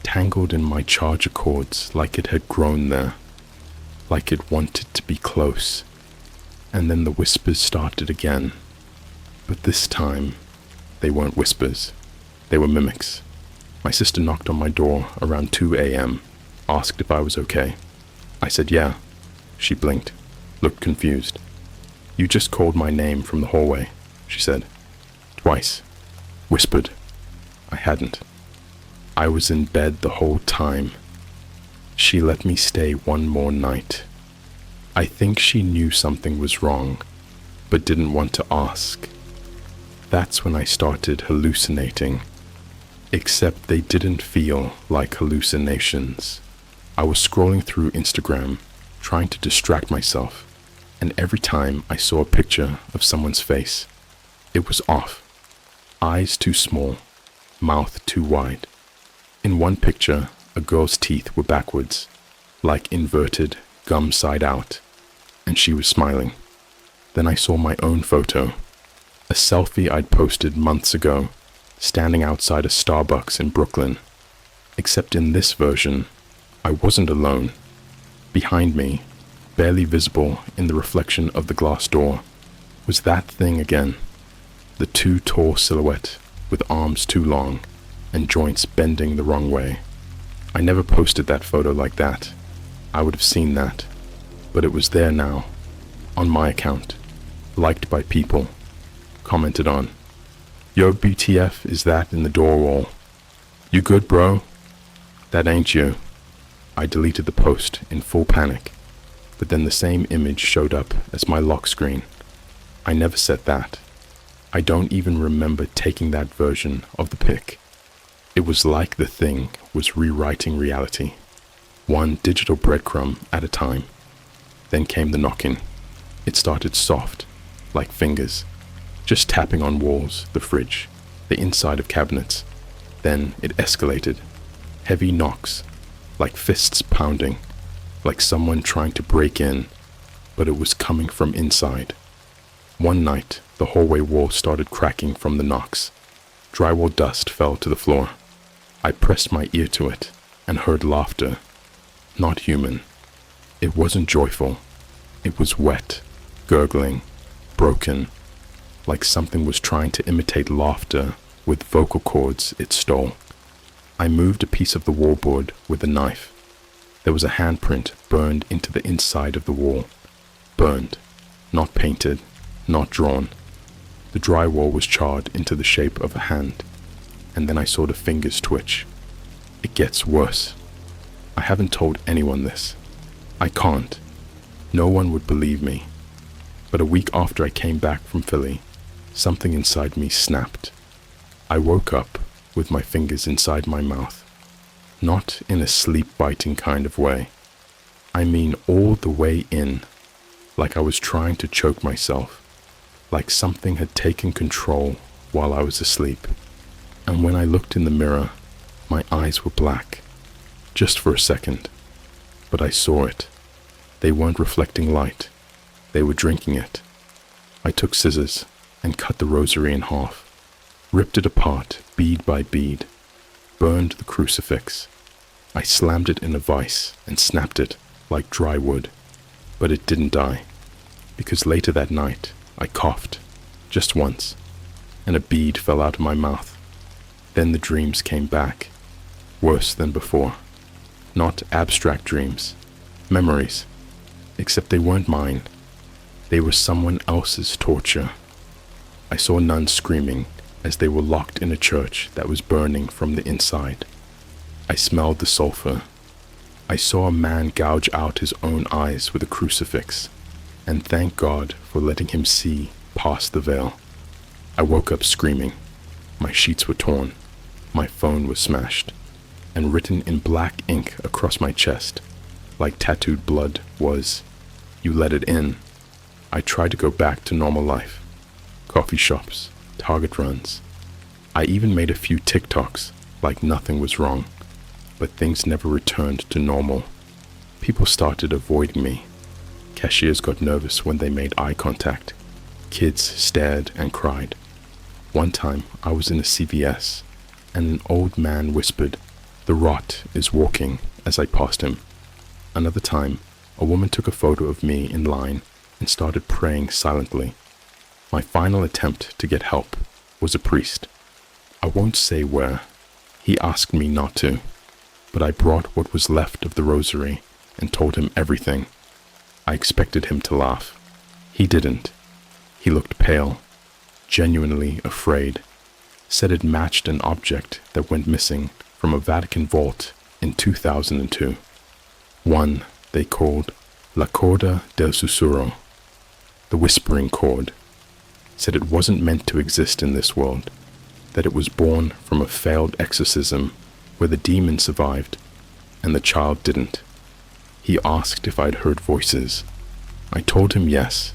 tangled in my charger cords like it had grown there, like it wanted to be close. And then the whispers started again. But this time, they weren't whispers. They were mimics. My sister knocked on my door around 2 a.m., asked if I was okay. I said yeah. She blinked, looked confused. You just called my name from the hallway, she said. Twice. Whispered. I hadn't. I was in bed the whole time. She let me stay one more night. I think she knew something was wrong, but didn't want to ask. That's when I started hallucinating. Except they didn't feel like hallucinations. I was scrolling through Instagram, trying to distract myself, and every time I saw a picture of someone's face, it was off. Eyes too small, mouth too wide. In one picture, a girl's teeth were backwards, like inverted, gum side out, and she was smiling. Then I saw my own photo, a selfie I'd posted months ago, standing outside a Starbucks in Brooklyn. Except in this version, I wasn't alone. Behind me, barely visible in the reflection of the glass door, was that thing again. The too tall silhouette with arms too long and joints bending the wrong way. I never posted that photo like that. I would have seen that. But it was there now, on my account, liked by people, commented on. Yo, BTF, is that in the door wall? You good, bro? That ain't you. I deleted the post in full panic, but then the same image showed up as my lock screen. I never said that. I don't even remember taking that version of the pic. It was like the thing was rewriting reality, one digital breadcrumb at a time. Then came the knocking. It started soft, like fingers, just tapping on walls, the fridge, the inside of cabinets. Then it escalated. Heavy knocks, like fists pounding, like someone trying to break in, but it was coming from inside. One night, the hallway wall started cracking from the knocks. Drywall dust fell to the floor. I pressed my ear to it and heard laughter. Not human. It wasn't joyful. It was wet, gurgling, broken, like something was trying to imitate laughter with vocal cords it stole. I moved a piece of the wallboard with a knife. There was a handprint burned into the inside of the wall. Burned, not painted, not drawn. The drywall was charred into the shape of a hand, and then I saw the fingers twitch. It gets worse. I haven't told anyone this. I can't. No one would believe me. But a week after I came back from Philly, something inside me snapped. I woke up with my fingers inside my mouth. Not in a sleep-biting kind of way. I mean all the way in, like I was trying to choke myself, like something had taken control while I was asleep. And when I looked in the mirror, my eyes were black, just for a second. But I saw it. They weren't reflecting light. They were drinking it. I took scissors and cut the rosary in half, ripped it apart bead by bead, burned the crucifix. I slammed it in a vise and snapped it like dry wood, but it didn't die, because later that night I coughed, just once, and a bead fell out of my mouth. Then the dreams came back, worse than before. Not abstract dreams, memories, except they weren't mine. They were someone else's torture. I saw nuns screaming as they were locked in a church that was burning from the inside. I smelled the sulfur. I saw a man gouge out his own eyes with a crucifix, and thank God for letting him see past the veil. I woke up screaming. My sheets were torn. My phone was smashed, and written in black ink across my chest, like tattooed blood, was, "You let it in." I tried to go back to normal life. Coffee shops, Target runs. I even made a few TikToks, like nothing was wrong, but things never returned to normal. People started avoiding me. Cashiers got nervous when they made eye contact. Kids stared and cried. One time, I was in a CVS, and an old man whispered, "The rot is walking," as I passed him. Another time, a woman took a photo of me in line and started praying silently. My final attempt to get help was a priest. I won't say where. He asked me not to, but I brought what was left of the rosary and told him everything. I expected him to laugh. He didn't. He looked pale, genuinely afraid, said it matched an object that went missing from a Vatican vault in 2002. One they called La Corda del Susurro, the whispering cord. Said it wasn't meant to exist in this world, that it was born from a failed exorcism where the demon survived and the child didn't. He asked if I'd heard voices. I told him yes.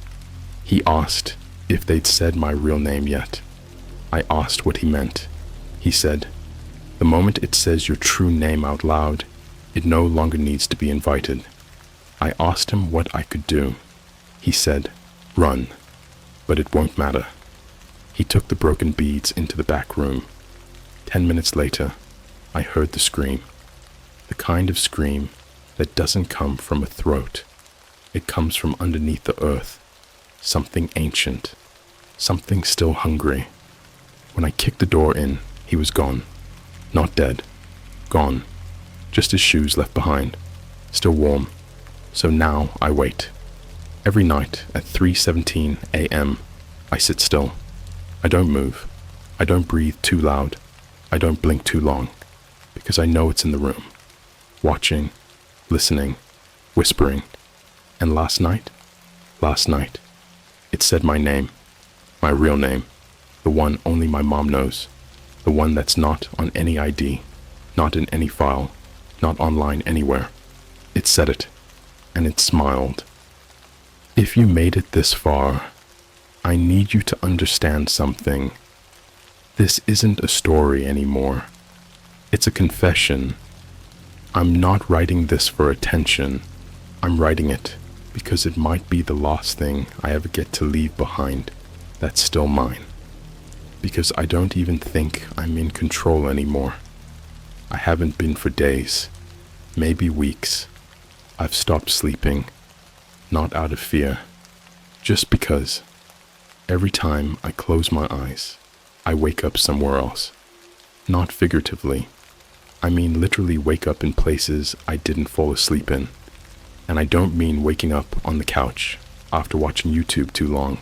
He asked if they'd said my real name yet. I asked what he meant. He said, "The moment it says your true name out loud, it no longer needs to be invited." I asked him what I could do. He said, "Run, but it won't matter." He took the broken beads into the back room. 10 minutes later, I heard the scream. The kind of scream that doesn't come from a throat. It comes from underneath the earth. Something ancient. Something still hungry. When I kicked the door in, he was gone. Not dead. Gone. Just his shoes left behind. Still warm. So now I wait. Every night at 3:17 a.m., I sit still. I don't move. I don't breathe too loud. I don't blink too long. Because I know it's in the room. Watching, listening, whispering. And last night, it said my name. My real name. The one only my mom knows. The one that's not on any ID. Not in any file. Not online anywhere. It said it. And it smiled. If you made it this far, I need you to understand something. This isn't a story anymore. It's a confession. I'm not writing this for attention. I'm writing it because it might be the last thing I ever get to leave behind that's still mine. Because I don't even think I'm in control anymore. I haven't been for days, maybe weeks. I've stopped sleeping, not out of fear, just because every time I close my eyes, I wake up somewhere else. Not figuratively. I mean literally wake up in places I didn't fall asleep in. And I don't mean waking up on the couch after watching YouTube too long.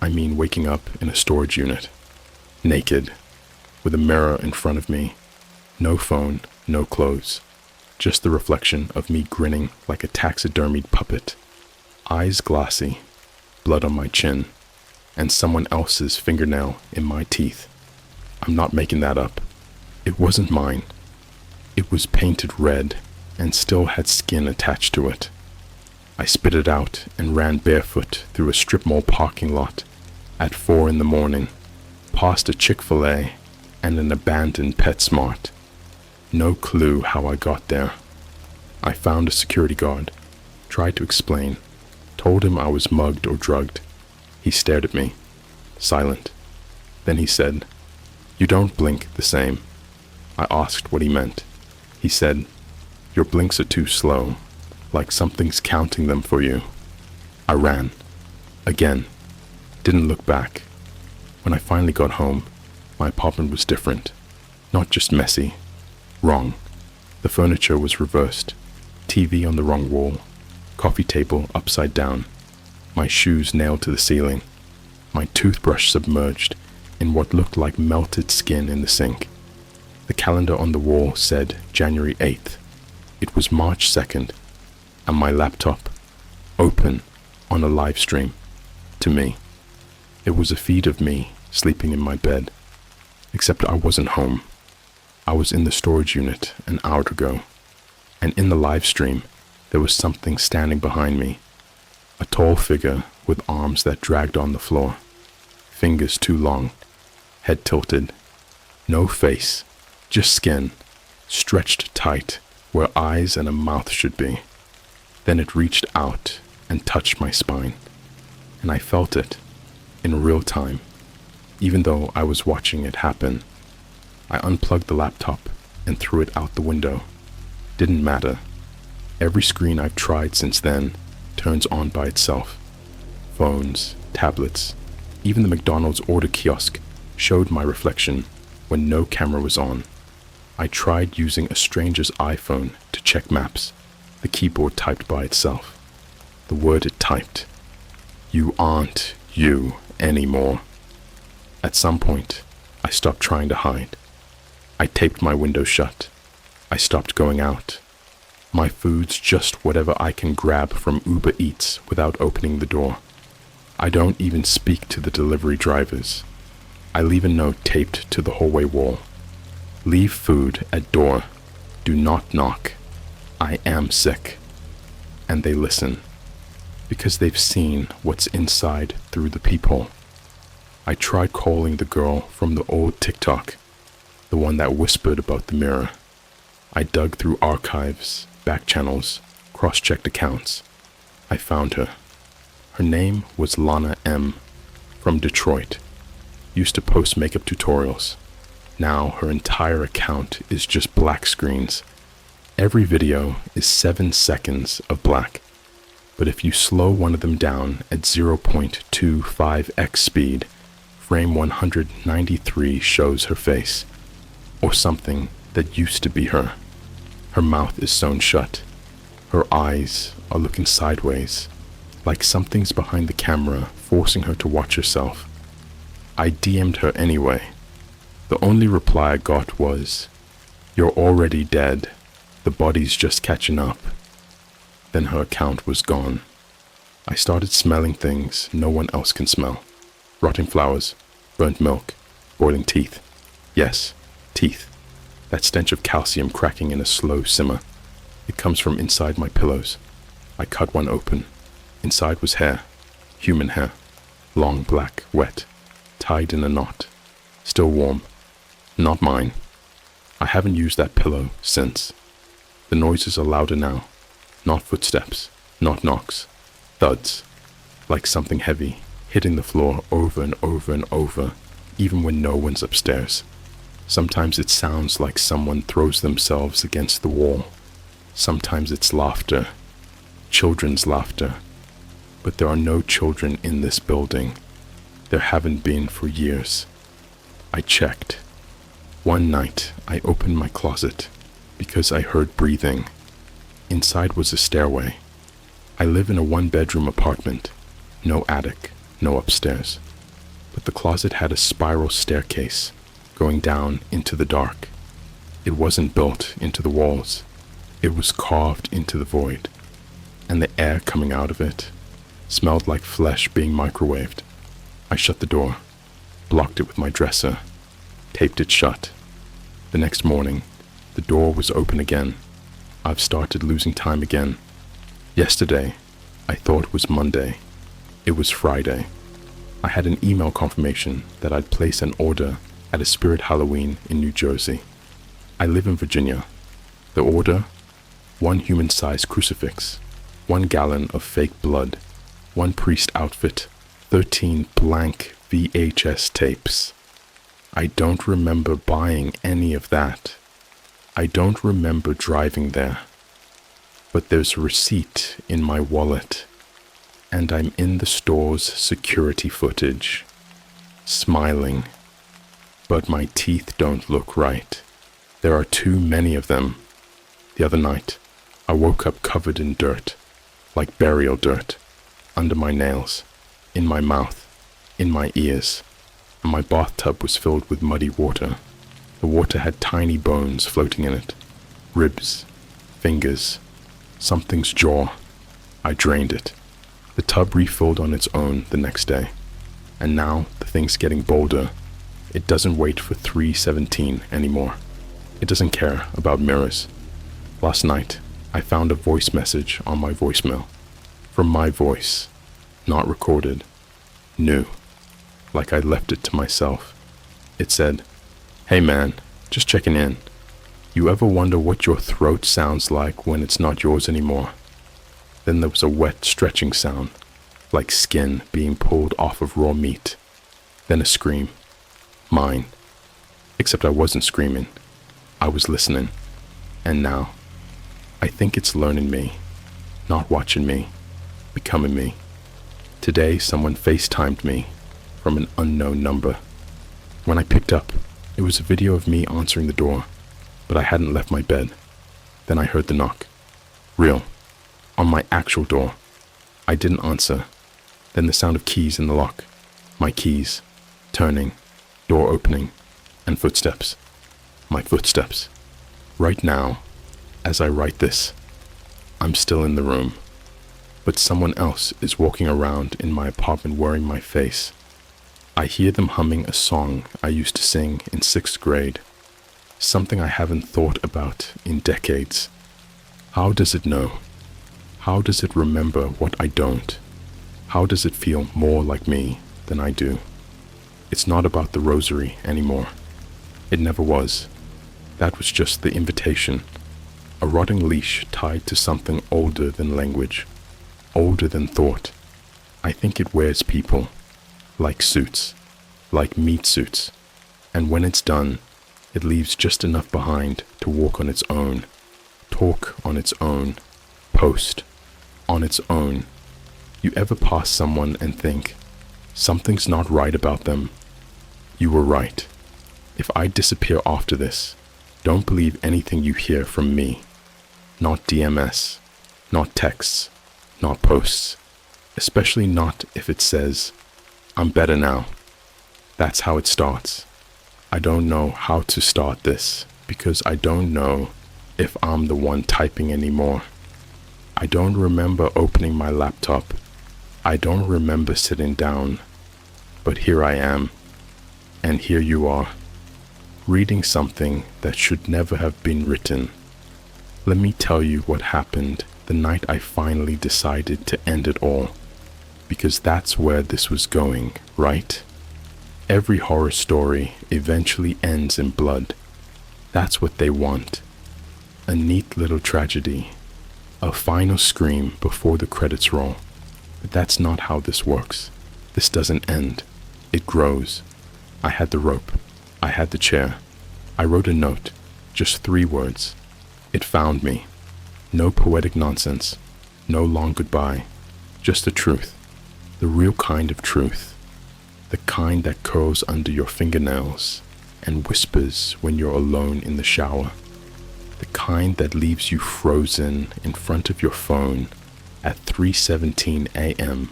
I mean waking up in a storage unit, naked, with a mirror in front of me, no phone, no clothes, just the reflection of me grinning like a taxidermied puppet, eyes glassy, blood on my chin, and someone else's fingernail in my teeth. I'm not making that up. It wasn't mine. It was painted red and still had skin attached to it. I spit it out and ran barefoot through a strip mall parking lot at 4 a.m, past a Chick-fil-A and an abandoned PetSmart. No clue how I got there. I found a security guard, tried to explain, told him I was mugged or drugged. He stared at me, silent. Then he said, "You don't blink the same." I asked what he meant. He said, "Your blinks are too slow, like something's counting them for you." I ran. Again. Didn't look back. When I finally got home, my apartment was different. Not just messy. Wrong. The furniture was reversed. TV on the wrong wall. Coffee table upside down. My shoes nailed to the ceiling. My toothbrush submerged in what looked like melted skin in the sink. The calendar on the wall said January 8th. It was March 2nd. And my laptop, open, on a live stream, to me. It was a feed of me sleeping in my bed. Except I wasn't home. I was in the storage unit an hour ago. And in the live stream, there was something standing behind me. A tall figure with arms that dragged on the floor. Fingers too long. Head tilted. No face, just skin, stretched tight where eyes and a mouth should be. Then it reached out and touched my spine, and I felt it in real time, even though I was watching it happen. I unplugged the laptop and threw it out the window. Didn't matter. Every screen I've tried since then turns on by itself. Phones, tablets, even the McDonald's order kiosk showed my reflection when no camera was on. I tried using a stranger's iPhone to check maps. The keyboard typed by itself. The word it typed. You aren't you anymore. At some point, I stopped trying to hide. I taped my window shut. I stopped going out. My food's just whatever I can grab from Uber Eats without opening the door. I don't even speak to the delivery drivers. I leave a note taped to the hallway wall. Leave food at door. Do not knock. I am sick. And they listen, because they've seen what's inside through the peephole. I tried calling the girl from the old TikTok, the one that whispered about the mirror. I dug through archives, back channels, cross-checked accounts. I found her. Her name was Lana M. from Detroit. Used to post makeup tutorials. Now her entire account is just black screens. Every video is 7 seconds of black. But if you slow one of them down at 0.25x speed, frame 193 shows her face, or something that used to be her. Her mouth is sewn shut. Her eyes are looking sideways, like something's behind the camera forcing her to watch herself. I DM'd her anyway. The only reply I got was, "You're already dead. The body's just catching up." Then her account was gone. I started smelling things no one else can smell. Rotting flowers, burnt milk, boiling teeth. Yes, teeth. That stench of calcium cracking in a slow simmer. It comes from inside my pillows. I cut one open. Inside was hair. Human hair. Long, black, wet. Tied in a knot. Still warm. Not mine. I haven't used that pillow since. The noises are louder now. Not footsteps. Not knocks. Thuds. Like something heavy, hitting the floor over and over and over, even when no one's upstairs. Sometimes it sounds like someone throws themselves against the wall. Sometimes it's laughter. Children's laughter. But there are no children in this building. There haven't been for years. I checked. One night, I opened my closet because I heard breathing. Inside was a stairway. I live in a one-bedroom apartment. No attic, no upstairs. But the closet had a spiral staircase going down into the dark. It wasn't built into the walls. It was carved into the void. And the air coming out of it smelled like flesh being microwaved. I shut the door, blocked it with my dresser, taped it shut. The next morning, the door was open again. I've started losing time again. Yesterday, I thought was Monday. It was Friday. I had an email confirmation that I'd placed an order at a Spirit Halloween in New Jersey. I live in Virginia. The order? 1 human-sized crucifix, 1 gallon of fake blood, 1 priest outfit, 13 blank VHS tapes. I don't remember buying any of that. I don't remember driving there. But there's a receipt in my wallet, and I'm in the store's security footage, smiling. But my teeth don't look right. There are too many of them. The other night, I woke up covered in dirt, like burial dirt, under my nails, in my mouth, in my ears, and my bathtub was filled with muddy water. The water had tiny bones floating in it, ribs, fingers, something's jaw. I drained it. The tub refilled on its own the next day, and now the thing's getting bolder. It doesn't wait for 3:17 anymore. It doesn't care about mirrors. Last night, I found a voice message on my voicemail. From my voice, not recorded, new, like I left it to myself. It said, "Hey man, just checking in. You ever wonder what your throat sounds like when it's not yours anymore? Then there was a wet stretching sound, like skin being pulled off of raw meat. Then a scream. Mine. Except I wasn't screaming. I was listening. And now, I think it's learning me, not watching me, becoming me. Today, someone FaceTimed me from an unknown number. When I picked up, it was a video of me answering the door, but I hadn't left my bed. Then I heard the knock. Real. On my actual door. I didn't answer. Then the sound of keys in the lock. My keys. Turning. Door opening. And footsteps. My footsteps. Right now, as I write this, I'm still in the room. But someone else is walking around in my apartment wearing my face. I hear them humming a song I used to sing in 6th grade. Something I haven't thought about in decades. How does it know? How does it remember what I don't? How does it feel more like me than I do? It's not about the rosary anymore. It never was. That was just the invitation. A rotting leash tied to something older than language. Older than thought. I think it wears people. Like suits. Like meat suits. And when it's done, it leaves just enough behind to walk on its own. Talk on its own. Post on its own. You ever pass someone and think, something's not right about them? You were right. If I disappear after this, don't believe anything you hear from me. Not DMS, not texts, not posts. Especially not if it says, I'm better now. That's how it starts. I don't know how to start this because I don't know if I'm the one typing anymore. I don't remember opening my laptop. I don't remember sitting down. But here I am. And here you are. Reading something that should never have been written. Let me tell you what happened the night I finally decided to end it all. Because that's where this was going, right? Every horror story eventually ends in blood. That's what they want. A neat little tragedy. A final scream before the credits roll. But that's not how this works. This doesn't end. It grows. I had the rope. I had the chair. I wrote a note. Just 3 words. It found me. No poetic nonsense. No long goodbye. Just the truth. The real kind of truth. The kind that curls under your fingernails and whispers when you're alone in the shower. The kind that leaves you frozen in front of your phone at 3:17 a.m.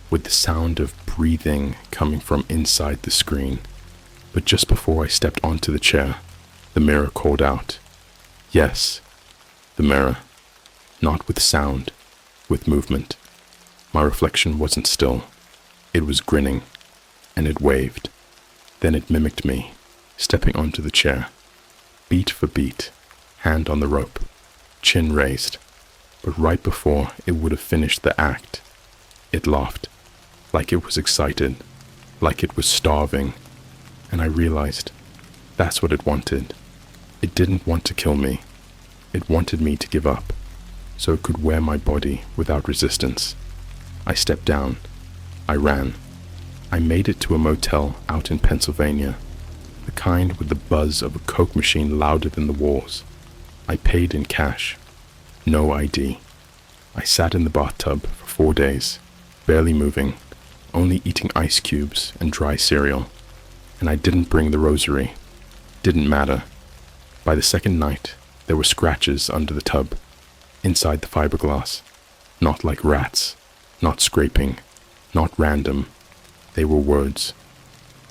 with the sound of breathing coming from inside the screen. But just before I stepped onto the chair, the mirror called out. Yes, the mirror. Not with sound, with movement. My reflection wasn't still. It was grinning, and it waved. Then it mimicked me, stepping onto the chair. Beat for beat, hand on the rope, chin raised. But right before it would have finished the act, it laughed, like it was excited, like it was starving. And I realized that's what it wanted. It didn't want to kill me. It wanted me to give up, so it could wear my body without resistance. I stepped down. I ran. I made it to a motel out in Pennsylvania, the kind with the buzz of a Coke machine louder than the walls. I paid in cash. No ID. I sat in the bathtub for 4 days, barely moving, only eating ice cubes and dry cereal. And I didn't bring the rosary. Didn't matter. By the second night, there were scratches under the tub, inside the fiberglass. Not like rats, not scraping, not random. They were words.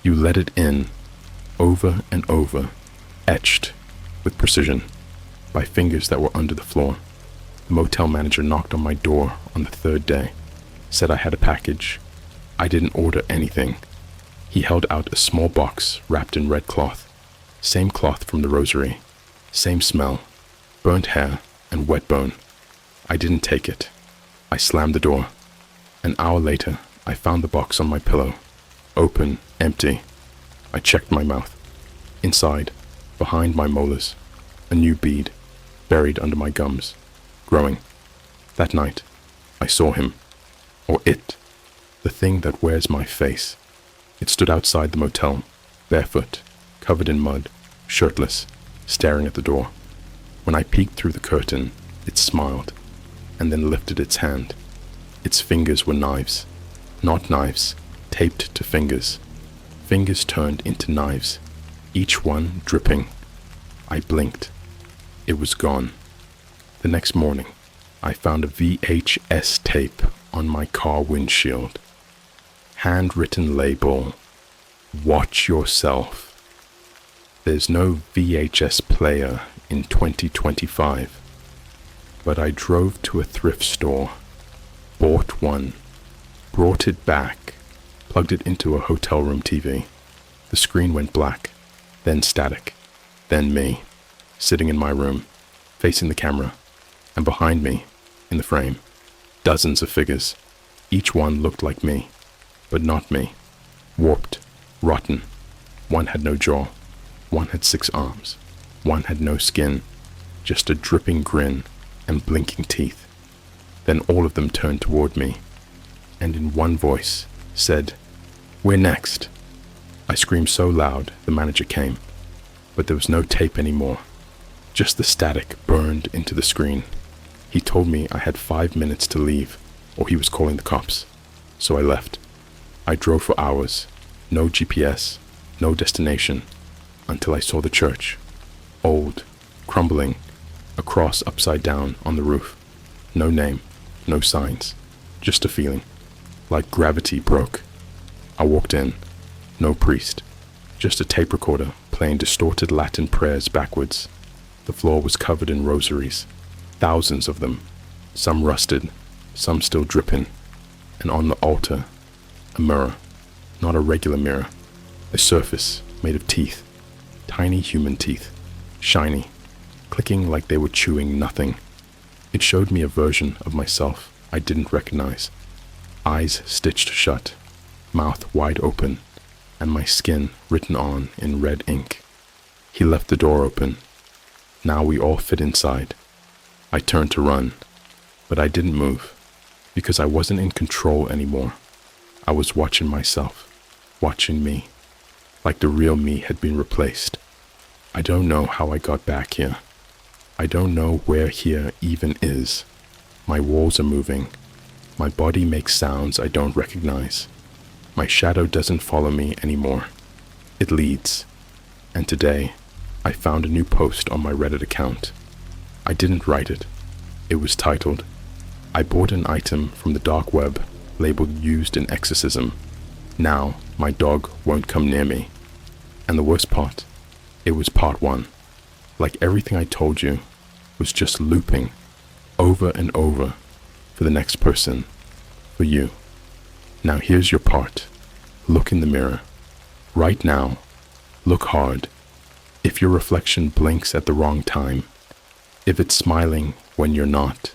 You let it in, over and over, etched with precision, by fingers that were under the floor. The motel manager knocked on my door on the 3rd day, said I had a package. I didn't order anything. He held out a small box wrapped in red cloth. Same cloth from the rosary. Same smell. Burnt hair and wet bone. I didn't take it. I slammed the door. An hour later, I found the box on my pillow. Open, empty. I checked my mouth. Inside, behind my molars, a new bead, buried under my gums, growing. That night, I saw him. Or it. The thing that wears my face. It stood outside the motel, barefoot, covered in mud, shirtless, staring at the door. When I peeked through the curtain, it smiled, and then lifted its hand. Its fingers were knives. Not knives, taped to fingers. Fingers turned into knives, each one dripping. I blinked. It was gone. The next morning, I found a VHS tape on my car windshield. Handwritten label, "Watch yourself." There's no VHS player in 2025, but I drove to a thrift store, bought one, brought it back, plugged it into a hotel room TV. The screen went black, then static, then me, sitting in my room, facing the camera, and behind me, in the frame, dozens of figures. Each one looked like me, but not me. Warped, rotten. One had no jaw. One had 6 arms. One had no skin, just a dripping grin and blinking teeth. Then all of them turned toward me, and in one voice said, "We're next." I screamed so loud the manager came, but there was no tape anymore. Just the static burned into the screen. He told me I had 5 minutes to leave, or he was calling the cops. So I left. I drove for hours, no GPS, no destination, until I saw the church. Old, crumbling, a cross upside down on the roof. No name, no signs, just a feeling, like gravity broke. I walked in, no priest, just a tape recorder playing distorted Latin prayers backwards. The floor was covered in rosaries, thousands of them, some rusted, some still dripping, and on the altar, a mirror, not a regular mirror, a surface made of teeth, tiny human teeth, shiny, clicking like they were chewing nothing. It showed me a version of myself I didn't recognize. Eyes stitched shut, mouth wide open, and my skin written on in red ink. He left the door open. Now we all fit inside. I turned to run, but I didn't move, because I wasn't in control anymore. I was watching myself, watching me, like the real me had been replaced. I don't know how I got back here. I don't know where here even is. My walls are moving. My body makes sounds I don't recognize. My shadow doesn't follow me anymore. It leads. And today, I found a new post on my Reddit account. I didn't write it. It was titled, "I bought an item from the dark web labeled used in exorcism. Now my dog won't come near me." And the worst part, it was part 1. Like everything I told you was just looping over and over for the next person, for you. Now here's your part. Look in the mirror. Right now. Look hard. If your reflection blinks at the wrong time, if it's smiling when you're not,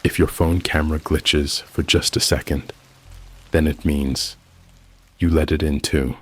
if your phone camera glitches for just a second, then it means you let it in too.